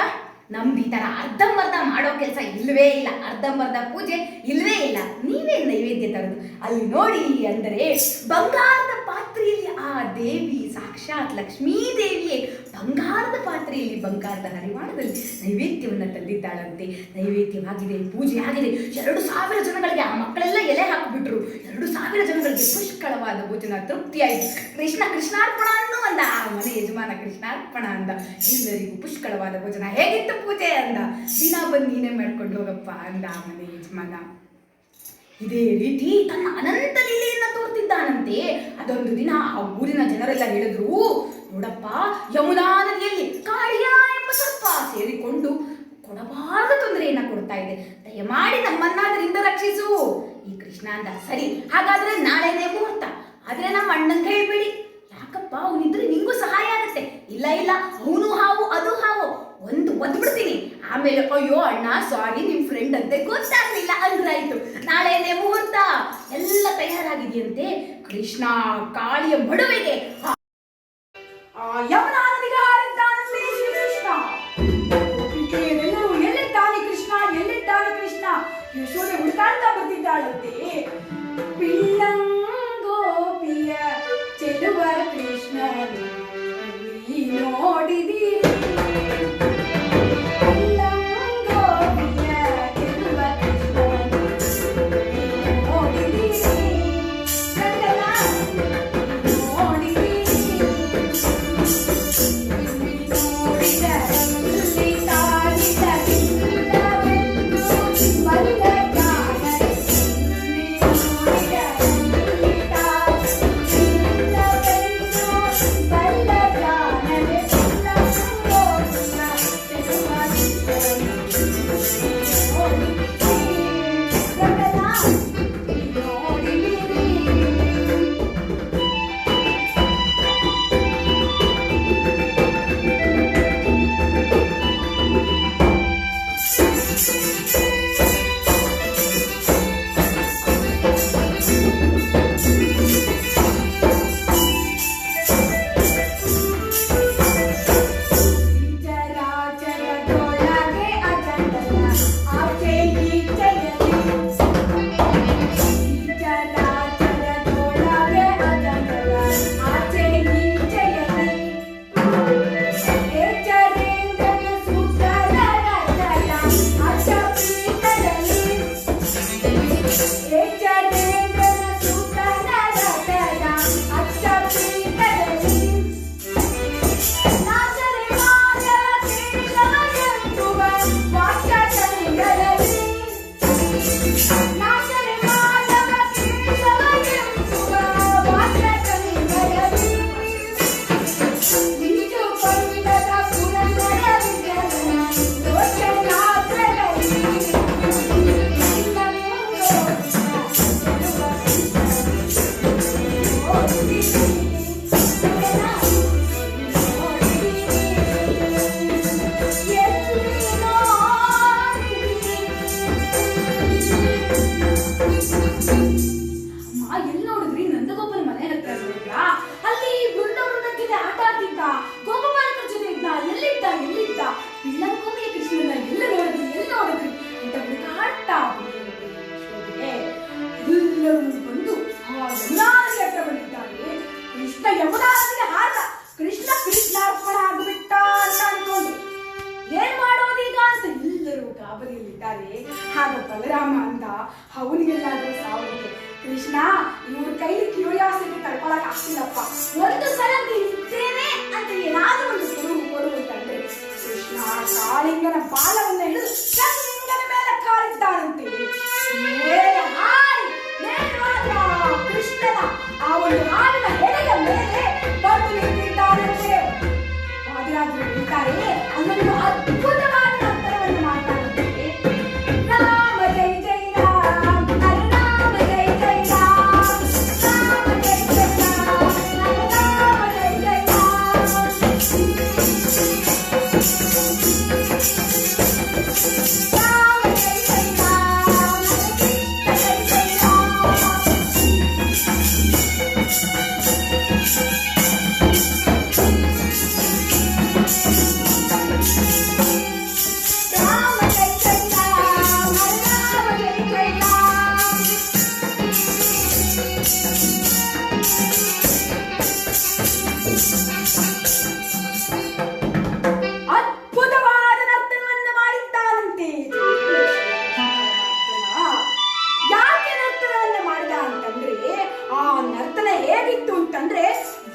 ನಮ್ದು ಈ ಥರ ಅರ್ಧಂಬರ್ಧ ಮಾಡೋ ಕೆಲಸ ಇಲ್ಲವೇ ಇಲ್ಲ, ಅರ್ಧಂಬರ್ಧ ಪೂಜೆ ಇಲ್ಲವೇ ಇಲ್ಲ, ನೀವೇ ನೈವೇದ್ಯ ತರೋದು. ಅಲ್ಲಿ ನೋಡಿ ಅಂದರೆ ಬಂಗಾರದ ಪಾತ್ರೆಯಲ್ಲಿ ಆ ದೇವಿ ಸಾಕ್ಷಾತ್ ಲಕ್ಷ್ಮೀ ದೇವಿಯೇ ಬಂಗಾರದ ಪಾತ್ರೆಯಲ್ಲಿ ಬಂಗಾರದ ಹರಿವಾಣದಲ್ಲಿ ನೈವೇದ್ಯವನ್ನು ತಂದಿದ್ದಾಳಂತೆ. ನೈವೇದ್ಯವಾಗಿದೆ, ಪೂಜೆ ಆಗಿದೆ. 2,000 ಜನಗಳಿಗೆ, ಆ ಮಕ್ಕಳೆಲ್ಲ ಎಲೆ ಹಾಕಿಬಿಟ್ರು. 2,000 ಜನಗಳಿಗೆ ಪುಷ್ಕಳವಾದ ಭೋಜನ ತೃಪ್ತಿಯಾಯಿತು. ಕೃಷ್ಣಾರ್ಪಣ ಅನ್ನೋ ಅಂದ ಆ ಮನೆ ಯಜಮಾನ, ಕೃಷ್ಣಾರ್ಪಣ ಅಂದ. ಎಲ್ಲರಿಗೂ ಪುಷ್ಕಳವಾದ ಭೋಜನ. ಹೇಗಿತ್ತು ಪೂಜೆ ಅಂದ. ದಿನ ಬಂದು ನೀನೇ ಮಾಡ್ಕೊಂಡು ಹೋಗಪ್ಪ ಅಂದ ಆ ಮನೆ ಯಜಮಾನ. ಇದೇ ರೀತಿ ತನ್ನ ಅನಂತ ಲೀಲೆಯನ್ನ ತೋರ್ತಿದ್ದಾನಂತೆ. ಅದೊಂದು ದಿನ ಆ ಊರಿನ ಜನರೆಲ್ಲ ಹೇಳಿದ್ರು, ನೋಡಪ್ಪ ಯಮುನಾ ನದಿಯಲ್ಲಿ ಕಾಳಿಯ ಎಂಬ ಸರ್ಪ ಸೇರಿಕೊಂಡು ಕೊಡಬಾರದ ತೊಂದರೆಯನ್ನ ಕೊಡ್ತಾ ಇದೆ, ದಯಮಾಡಿ ನಮ್ಮನ್ನಾದ್ರಿಂದ ರಕ್ಷಿಸು. ಈ ಕೃಷ್ಣ ಅಂದ, ಸರಿ ಹಾಗಾದ್ರೆ ನಾಳೆನೇ ಮುಹೂರ್ತ, ಆದ್ರೆ ನಮ್ಮ ಅಣ್ಣಂಗೆ ಹೇಳ್ಬೇಡಿ. ಯಾಕಪ್ಪ, ಅವನಿದ್ರೆ ನಿಂಗೂ ಸಹಾಯ ಆಗುತ್ತೆ. ಇಲ್ಲ ಅವನು ಹಾವು ಅದು ಹಾವು, ಒಂದು ಒದ್ಬಿಡ್ತೀನಿ, ಆಮೇಲೆ ಅಯ್ಯೋ ಅಣ್ಣ ಸಾರಿ ನಿಮ್ ಫ್ರೆಂಡ್ ಅಂತೆ ಗೊತ್ತಾಗ್ಲಿಲ್ಲ ಅಂದ್ರಾಯ್ತು. ನಾಳೆನೇ ಮುಹೂರ್ತ, ಎಲ್ಲ ತಯಾರಾಗಿದೆಯಂತೆ. ಕೃಷ್ಣ ಕಾಳಿಯ ಮಡುವೆಗೆ ಯಮುನಾ ನದಿಗೆ ಹಾರಿದ್ದಾನಂತೆ ಶ್ರೀಕೃಷ್ಣ. ಎಲ್ಲಿದ್ದಾನೆ ಕೃಷ್ಣ ಯಶೋದೆ ಹುಡುಕಾಡ್ತಾ ಬರ್ತಿದ್ದಾಳಂತೆ. ಪಿಳ್ಳಂಗೋಪಿಯ ಚೆಲುವ ಕೃಷ್ಣ ನೋಡಿದೀರಿ, ಎಲ್ಲಿ ನೋಡಿದ್ರಿ ನಂದಗೋಪನ ಮನೆ ಹತ್ರ ನೋಡಿದ್ರಾ? ಅಲ್ಲಿ ಬೃಂದವೃಂದ ಜೊತೆ ಆಟ ಆಡ್ತಿದ್ದ, ಗೋಪಪಾಲಕರ ಜೊತೆ ಇದ್ದ, ಎಲ್ಲಿದ್ದ ಪಿಳ್ಳಂಕೋವಿಯ ಕೃಷ್ಣನ ಎಲ್ಲಿ ನೋಡಿದ್ರಿ ಅಂತ ಹುಡುಕಾಡ್ತಾ ಎಲ್ಲರೂ ಬಂದು ಆ ಯಮುನಾ ನದಿ ಹತ್ರ ಬಂದಿದ್ದಾರೆ. ಕೃಷ್ಣ ಯಮುನಾ ನದಿಗೆ ಹಾರ, ಕೃಷ್ಣಾರ್ಪಣ ಆಗ್ಬಿಟ್ಟ ಅಂತ ಅನ್ಕೊಂಡು ಏನ್ ಮಾಡೋದೀಗ ಅಂತ ಎಲ್ಲರೂ ಗಾಬರಿಯಲ್ಲಿದ್ದಾರೆ. ಆಗ ಬಲರಾಮ ಅಂದ, ಅವನಿಗೆಲ್ಲಾದ್ರೂ ಸಾವುಂಟೆ ಕೃಷ್ಣ, ಇವ್ರ ಕೈಲಿ ಕ್ಯೂರಿಯಾಸಿಟಿ ತಡ್ಕೊಳಕ್ ಆಗ್ತಿಲ್ಲಪ್ಪ, ಒಂದು ಸಲ ಇದ್ದೇನೆ ಅಂತ ಏನಾದ್ರೂ ಒಂದು ಕೊಡು ಅಂತಂದ್ರೆ ಕೃಷ್ಣ ಕಾಳಿಂಗನ ಬಾಲವನ್ನ ಹಿಡಿದು ಕಲಿಂಗನ ಮೇಲೆ ಕಾಲಿದ್ದಾನಂತೆ. ಕೃಷ್ಣನ ಆ ಒಂದು ಹಾಲಿನ ಹೆಡೆಯ ಮೇಲೆ ಬಂದು ನಿಂತಿದ್ದಾನಂತೆ. ವಾದಿರಾಜರು ಹೇಳ್ತಾರೆ, ಅಲ್ಲೊಂದು ಅದ್ಭುತವಾದ ನಂತರವನ್ನು ಮಾಡ್ತಾನಂತೆ. ರಾಮ ಜೈ ಜೈ ರಾಮ, ಹರೇ ರಾಮ ಜೈ ಜೈ ರಾಮ, ರಾಮ ಜೈ ಜೈ ರಾಮ, ಹರೇ ರಾಮ ಜೈ ಜೈ ರಾಮ. ಅದ್ಭುತವಾದ ನರ್ತನವನ್ನು ಮಾಡಿದ್ದಾನಂತೆ. ಯಾಕೆ ನರ್ತನವನ್ನು ಮಾಡಿದ ಅಂತಂದ್ರೆ, ಆ ನರ್ತನ ಹೇಗಿತ್ತು ಅಂತಂದ್ರೆ,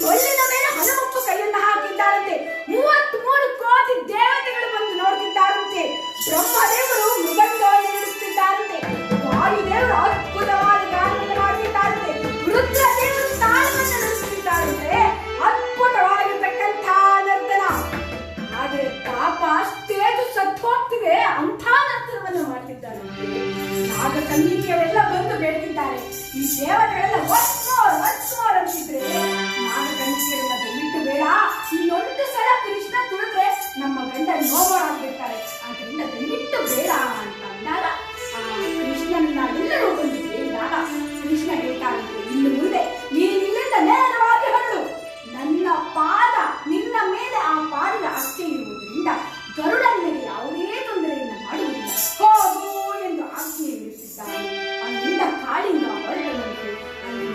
ಡೊಳ್ಳಿನ ಮೇಲೆ ಹನುಮಪ್ಪ ಕೈಯನ್ನು ಹಾಕಿದ್ದಾರಂತೆ. 33 ಕೋಟಿ ದೇವತೆಗಳು ಬಂದು ನೋಡ್ತಿದ್ದಾರಂತೆ. ಬ್ರಹ್ಮದೇವರು ಮೃದಂಗವನ್ನು ನುಡಿಸುತ್ತಿದ್ದಾರಂತೆ. ವಾಯುದೇವರು ಅದ್ಭುತವಾದ ಗಾನವನ್ನು ಮಾಡುತ್ತಿದ್ದಾರಂತೆ. ರುದ್ರದೇವರು ತಾಳವನ್ನು ನುಡಿಸುತ್ತಿದ್ದಾರಂತೆ. ಅದ್ಭುತವಾಗಿರ್ತಕ್ಕಂಥ ನರ್ತನ. ಆದರೆ ಪಾಪ ಸ್ಟೇಜ್ ಸತ್ತು ಹೋಗ್ತಿದೆ ಅಂತ ನರ್ತನವನ್ನು ಮಾಡ್ತಿದ್ದಾರಂತೆ. ನಾಗ ಸಂಗೀತರೆಲ್ಲ ಬಂದು ಬೇಡ್ತಿದ್ದಾರೆ. ಈ ದೇವತೆಗಳೆಲ್ಲ ಒನ್ಸ್ ಮೋರ್ ಅಂತಿದ್ರೆ, ನಾಗ ಸಂಗೀತರೆಲ್ಲ ದಯವಿಟ್ಟು ಬೇಡ, ಇನ್ನೊಂದು ಸಲ ಕೃಷ್ಣ ತುಳಿದ್ರೆ ನಮ್ಮ ಗಂಡ ನೋವಾಗ್ಬಿಡ್ತಾರೆ, ಆದ್ರಿಂದ ದಯವಿಟ್ಟು ಬೇಡ ಅಂತ ಅಂದಾಗ ಕೃಷ್ಣನ ಎಲ್ಲರೂ ಬಂದು ಬೇಡಿದಾಗ ಕೃಷ್ಣ ಹೇಳ್ತಾರಂತೆ, ಇನ್ನು ಮುಂದೆ ನೀನಿಲ್ಲಿಂದ ನೇರವಾಗಿ ಹೊರಡು, ನನ್ನ ಪಾದ ನಿನ್ನ ಮೇಲೆ ಆ ಪಾದದ ಅಷ್ಟೇ ಇರುವುದರಿಂದ ಗರುಡನಿಗೆ ಯಾವುದೇ ತೊಂದರೆಯನ್ನು ಮಾಡುವುದಿಲ್ಲ, ಹೋಗು ಎಂದು ಆಜ್ಞೆ ನೀಡುತ್ತಿದ್ದಾನೆ. ಅಲ್ಲಿಂದ ಕಾಳಿಂಗ ಹೊರಟನಂತೆ. ಅಲ್ಲಿ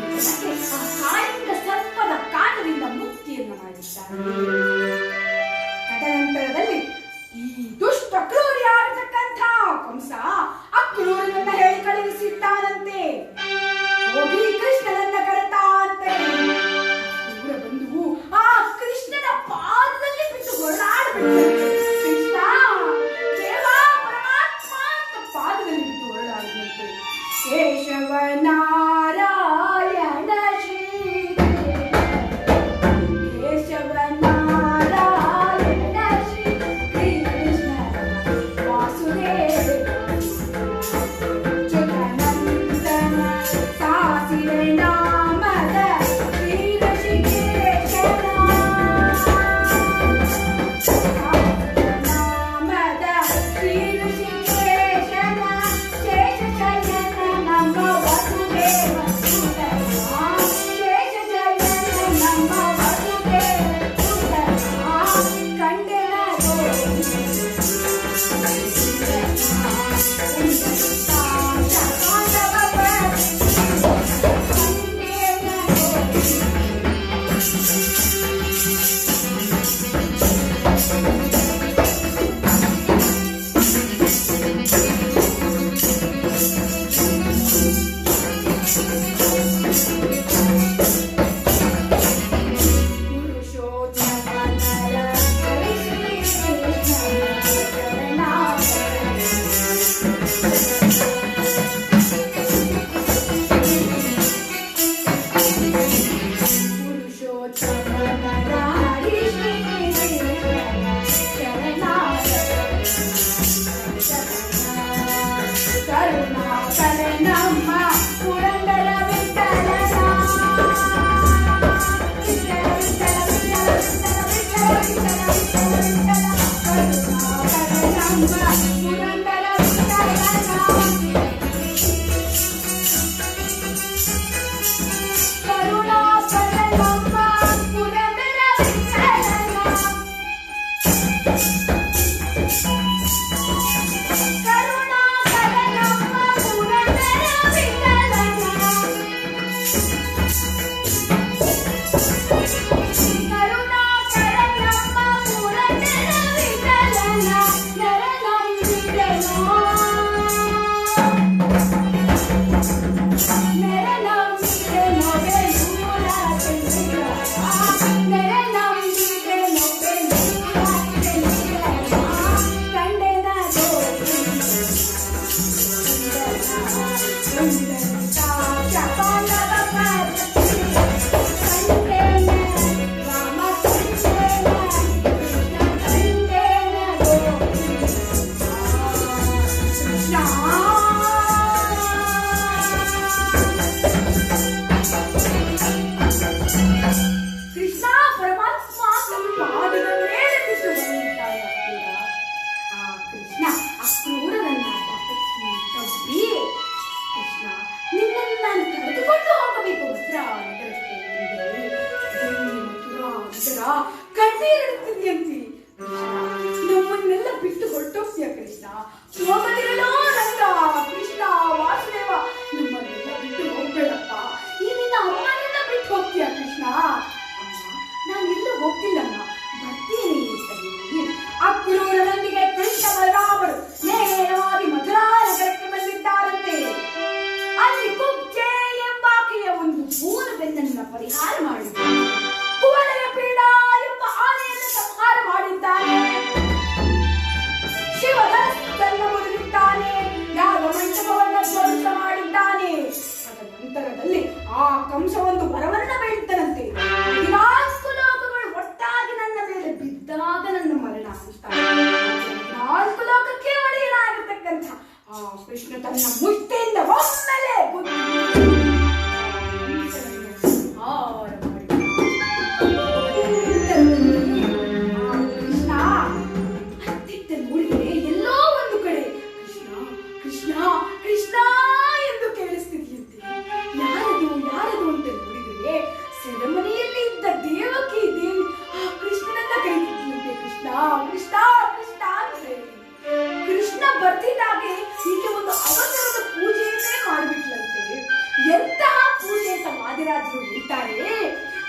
ಭಕ್ತಿಯ ಕೃಷ್ಣ ಹೋಗದಿರಲೋ ರಂಗ ಕೃಷ್ಣ ವಾಸುದೇವ ನಮ್ಮನ್ನೆಲ್ಲ ಬಿಟ್ಟು ಹೋಗ್ಬೇಡಪ್ಪ ಈ ನಿನ್ನ ಅಮ್ಮನೆಲ್ಲ ಬಿಟ್ಟು ಹೋಗ್ತೀಯ ಕೃಷ್ಣ. ಅಮ್ಮ ನಾನೆಲ್ಲೂ ಹೋಗ್ತಿಲ್ಲಮ್ಮ ಬರ್ತೀನಿ ಅಂತ ಹೇಳಿ ಅಕ್ರೂರರೊಂದಿಗೆ ಕೃಷ್ಣ ಬಲರಾಮರು ನೇರವಾಗಿ ಮಥುರಾ ನಗರಕ್ಕೆ ಬಂದಿದ್ದಾರಂತೆ. ಅಲ್ಲಿ ಕುಬ್ಜೆ ಎಂಬಾಕೆಯ ಒಂದು ಮೂರು ಬೆನ್ನನ್ನ ಪರಿಹಾರ ಮಾಡಿದ್ದಾನೆ. ಕುವಲಯ ಪೀಡ ಎಂಬ ಆನೆಯನ್ನು ಸಂಹಾರ ಮಾಡಿದ್ದಾನೆ. ಶಿವಧನಸ್ಸನ್ನು ಮುರಿದಿದ್ದಾನೆ. ಯಾಗ ಮಂಟಪವನ್ನು ಧ್ವಂಸ ಮಾಡಿದ್ದಾನೆ. ತದನಂತರದಲ್ಲಿ ಆ ಕಂಸ ಒಂದು ವರವನ್ನ ಬೇಡಿದ್ದನಂತೆ. 14 ಲೋಕಗಳು ಒಟ್ಟಾಗಿ ನನ್ನ ಮೇಲೆ ಬಿದ್ದಾಗ ನನ್ನ ಮರಣ ಆಗಿಸ್ತಾನೆ. 14 ಲೋಕಕ್ಕೆ ಒಡೆಯನಾಗಿರ್ತಕ್ಕಂಥ ಆ ಕೃಷ್ಣ ತನ್ನ ಮುಷ್ಟಿಯಿಂದ ಒಮ್ಮೆಲೆ ಕೃಷ್ಣ ಅತ್ತಿತ್ತ ನೋಡಿದರೆ ಎಲ್ಲೋ ಒಂದು ಕಡೆ ಕೃಷ್ಣ ಕೃಷ್ಣ ಕೃಷ್ಣ ಎಂದು ಕೇಳಿಸ್ತಿದೆಯಂತೆ. ಯಾರದು ಯಾರದು ಅಂತ ನೋಡಿದರೆ ಸೆರೆಮನೆಯಲ್ಲಿ ಇದ್ದ ದೇವಕಿ ದೇವಿ ಆ ಕೃಷ್ಣನನ್ನ ಕರೀತಿದ್ಯಂತೆ. ಕೃಷ್ಣ ಕೃಷ್ಣ ಕೃಷ್ಣ ಅಂತ ಹೇಳಿ ಕೃಷ್ಣ ಬರ್ತಿದ್ದಾಗೆ ಹೀಗೆ ಒಂದು ಅವಸರದ ಪೂಜೆಯನ್ನೇ ಮಾಡಿಬಿಟ್ಲಂತೆ. ಎಂತಹ ಪೂಜೆ ಅಂತ ವಾದಿರಾಜರು ಹೇಳ್ತಾರೆ.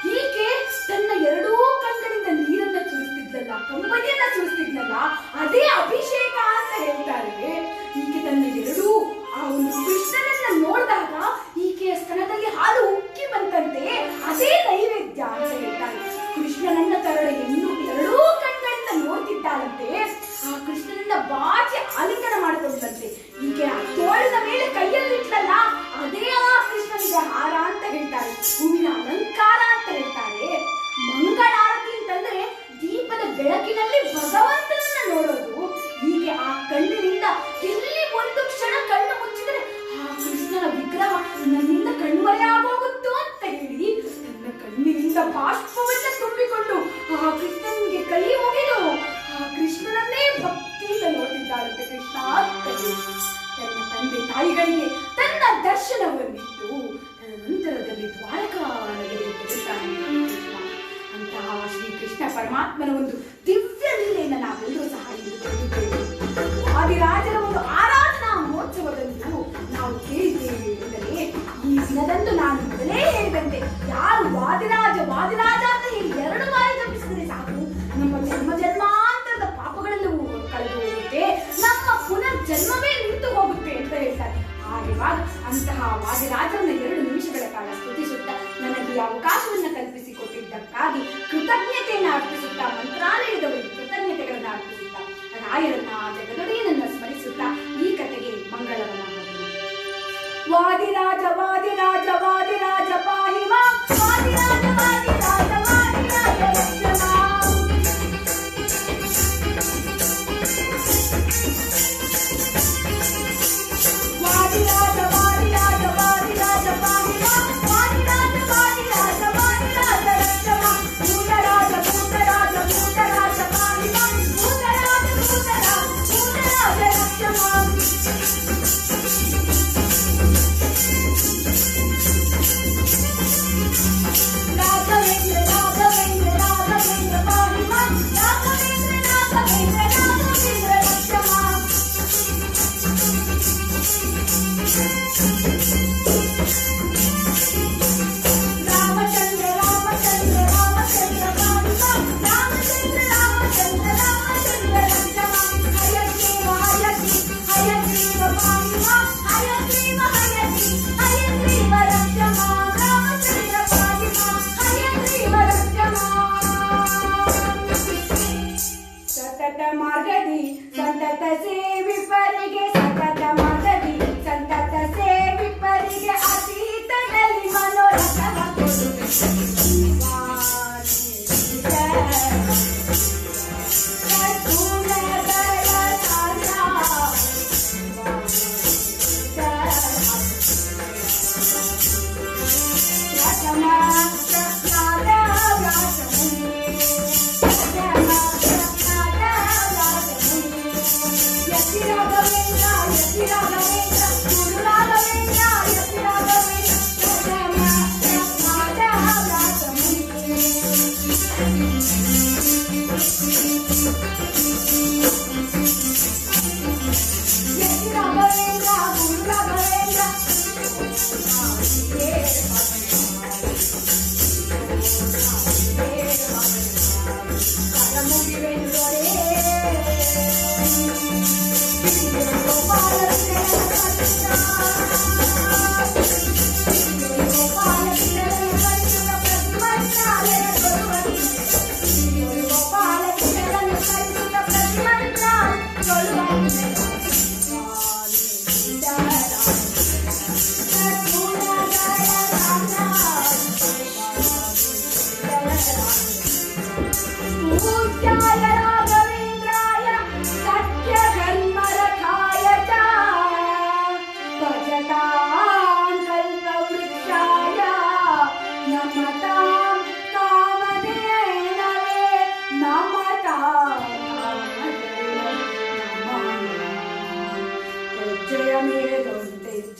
ಹೀಗೆ ತನ್ನ ಎರಡೂ ಕಣ್ಗಳಿಂದ ನೀರನ್ನ ಸುರಿಸ್ತಿದ್ಲಲ್ಲ, ಕಂಬನಿಯನ್ನ ಸುರಿಸ್ತಿದ್ಲಲ್ಲ, ಅದೇ ಅಭಿಷೇಕ ಅಂತ ಹೇಳ್ತಾರೆ. ಹೀಗೆ ತನ್ನ ಎರಡೂ ಆ ಒಂದು ಕೃಷ್ಣನನ್ನ ನೋಡಿದಾಗ ಈಕೆಯ ಸ್ತನದಲ್ಲಿ ಹಾಲು ಉಕ್ಕಿ ಬಂತಂತೆ. ಅದೇ ನೈವೇದ್ಯ ಅಂತ ಹೇಳ್ತಾರೆ. ಕೃಷ್ಣನನ್ನ ತರಡೆ ಎರಡೂ ಕಣ್ಗಳಿಂದ ನೋಡ್ತಿದ್ದಾಳಂತೆ. ಆ ಕೃಷ್ಣನನ್ನ ಬಾಚಿ ಆಲಿಂಗನ ಮಾಡಿಕೊಂಡಂತೆ. ಹೀಗೆ ಆ ತೋಳಿನ ಮೇಲೆ ಕೈಯಲ್ಲಿಟ್ಲಲ್ಲ, ಅದೇ ಆ ಕೃಷ್ಣನಿಗೆ ಹಾರ ಅಂತ ಹೇಳ್ತಾರೆ. ಹೂವಿನ ಅಲಂಕಾರ ಅಂತ ಹೇಳ್ತಾರೆ. ಮಂಗಳಾರತಿ ಅಂತಂದ್ರೆ ದೀಪದ ಬೆಳಕಿನಲ್ಲಿ ಭಗವಂತನನ್ನ ನೋಡೋದು. ಹೀಗೆ ಆ ಕಣ್ಣಿನಿಂದ ಎಲ್ಲಿ ಒಂದು ಕ್ಷಣ ಕಣ್ಣು ಮುಚ್ಚಿದರೆ ಆ ಕೃಷ್ಣನ ವಿಗ್ರಹ ನನ್ನಿಂದ ಕಣ್ಮರೆಯಾಗೋಗುತ್ತೋ ಅಂತ ಹೇಳಿ ತನ್ನ ಕಣ್ಣಿನಿಂದ ಬಾಷ್ಪವನ್ನ ತುಂಬಿಕೊಂಡು ಆ ಕೃಷ್ಣನಿಗೆ ಕೈ ಮುಗಿದು ಆ ಕೃಷ್ಣನನ್ನೇ ಭಕ್ತಿಯಿಂದ ನೋಡಿದ್ದಾರಂತೆ. ಕೃಷ್ಣ ಅಂತ ಹೇಳಿ ತನ್ನ ತಂದೆ ತಾಯಿಗಳಿಗೆ ತನ್ನ ದರ್ಶನವನ್ನಿಟ್ಟು ತದನಂತರದಲ್ಲಿ ದ್ವಾರಕಾ ನಗರಿಗೆ ತೆರಳುತ್ತಾನೆ ಕೃಷ್ಣ. ಅಂತಹ ಶ್ರೀಕೃಷ್ಣ ಪರಮಾತ್ಮನ ಒಂದು ದಿವ್ಯ ಲೀಲೆಯನ್ನು ನಾವೆಲ್ಲರೂ ಸಹ ಇಂದು ತಿಳಿದಿದ್ದೇವೆ. ವಾದಿರಾಜರ ಒಂದು ಆರಾಧನಾ ಮಹೋತ್ಸವದಂದು ನಾವು ಕೇಳಿದ್ದೇವೆ ಎಂದರೆ ಈ ದಿನದಂದು ನಾನು ಮೊದಲೇ ಹೇಳಿದಂತೆ ಯಾರು ವಾದಿರಾಜ ವಾದಿರಾಜ ಅಂತ ಹೇಳಿ 2 ಬಾರಿ ಜಪಿಸಿದರೆ ಸಾಕು ನಮ್ಮ ಜನ್ಮ ಜನ್ಮಾಂತರದ ಪಾಪಗಳೆಲ್ಲವೂ ಕಳೆದು ಹೋಗುತ್ತೆ, ನಮ್ಮ ಪುನರ್ಜನ್ಮವೇ ನಿಂತು ಹೋಗುತ್ತೆ ಅಂತ ಹೇಳ್ತಾರೆ. ಹಾಗೆವಾಗ ಅಂತಹ ವಾದಿರಾಜರನ್ನ 2 ನಿಮಿಷಗಳ ಕಾಲ ಸ್ತುತಿಸುತ್ತಾ ನನಗೆ ಈ ಅವಕಾಶವನ್ನು ಕಲ್ಪಿಸಿಕೊಟ್ಟಿದ್ದಕ್ಕಾಗಿ ಕೃತಜ್ಞತೆಯನ್ನು ಅರ್ಪಿಸುತ್ತಾ ಮಂತ್ರಾಲಯದವರಿಗೆ ಕೃತಜ್ಞತೆಗಳನ್ನು ಅರ್ಪಿಸುತ್ತಾ ರಾಯರನ್ನ ಜಗದೊಡೆಯನನ್ನ ಸ್ಮರಿಸುತ್ತಾ ಈ ಕಥೆಗೆ ಮಂಗಳವನ್ನ ವಾದಿರಾಜ ವಾದಿರಾಜ ವಾದಿರಾಜ ಪಾಹಿ ಮಾಂ ವಾದಿರಾಜ ವಾದಿರಾಜ ವಾದಿರಾಜ ರಕ್ಷ ಮಾಂ. ವಾದಿರಾಜ ವಾದಿರಾಜ ವಾದಿರಾಜ ಪಾಹಿ ಮಾಂ ವಾದಿರಾಜ ವಾದಿರಾಜ ವಾದಿರಾಜ ರಕ್ಷ ಮಾಂ. ಭೂತರಾಜ ಭೂತರಾಜ ಭೂತರಾಜ ಪಾಹಿ ಮಾಂ ಭೂತರಾಜ ಭೂತರಾಜ ಭೂತರಾಜ ರಕ್ಷ ಮಾಂ. ರಾಘವೇಂದ್ರ ರಾಘವೇಂದ್ರ ರಾಘವೇಂದ್ರ ಪಾಹಿ ಮಾಂ ರಾಘವೇಂದ್ರ ರಾಘವೇಂದ್ರ ರಾಘವೇಂದ್ರ ರಕ್ಷ ಮಾಂ. ರಾಮಚಂದ್ರ ರಾಮಚಂದ್ರ ರಾಮಚಂದ್ರ ಪಾಹಿ ಮಾಂ ರಾಮಚಂದ್ರ ರಾಮಚಂದ್ರ ರಾಮಚಂದ್ರ ರಕ್ಷ ಮಾಂ. ಹಯಗ್ರೀವ ಹಯಗ್ರೀವ ಹಯಗ್ರೀವ ಪಾಹಿ ಮಾಂ ಹಯಗ್ರೀವ ಹಯಗ್ರೀವ ಹಯಗ್ರೀವ ರಕ್ಷ ಮಾಂ. ರಾಮಚಂದ್ರ ಪಾಹಿ ಮಾಂ ಹಯಗ್ರೀವ ರಕ್ಷ ಮಾಂ. ಸತತ ಮಾರ್ಗದಿ ಸಂತತ ಸೇವಿಪರಿಗೆ ಸತತ ಮಾರ್ಗದಿ ಸಂತತ ಸೇವಿಪರಿಗೆ ಅತೀತದಲ್ಲಿ ಮನೋರಥವ ಕೊಡುವೆ.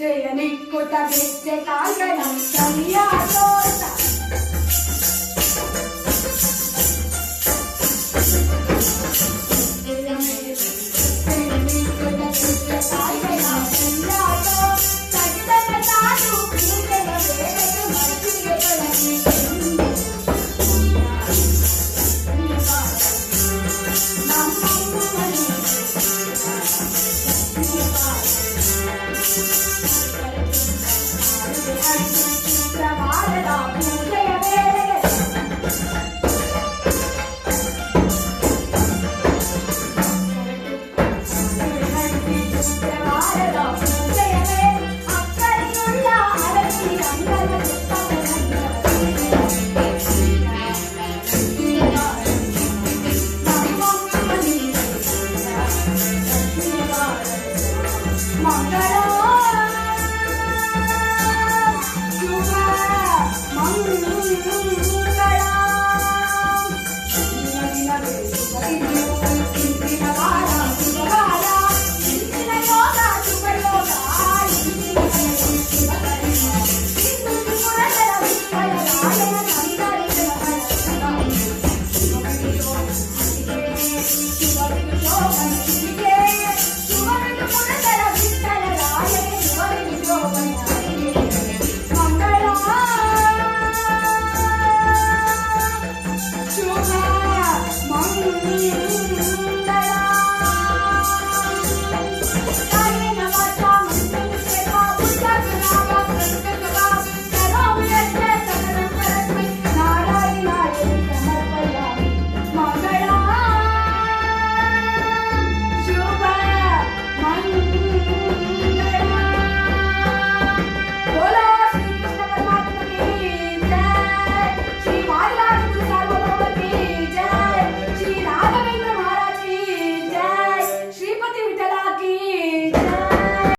ಜಯ ನಿಕ್ಕುತ ಗೆಜ್ಜೆ ಕಾಲ್ಗಳ ಸರಿಯ ತೋಟ Mom.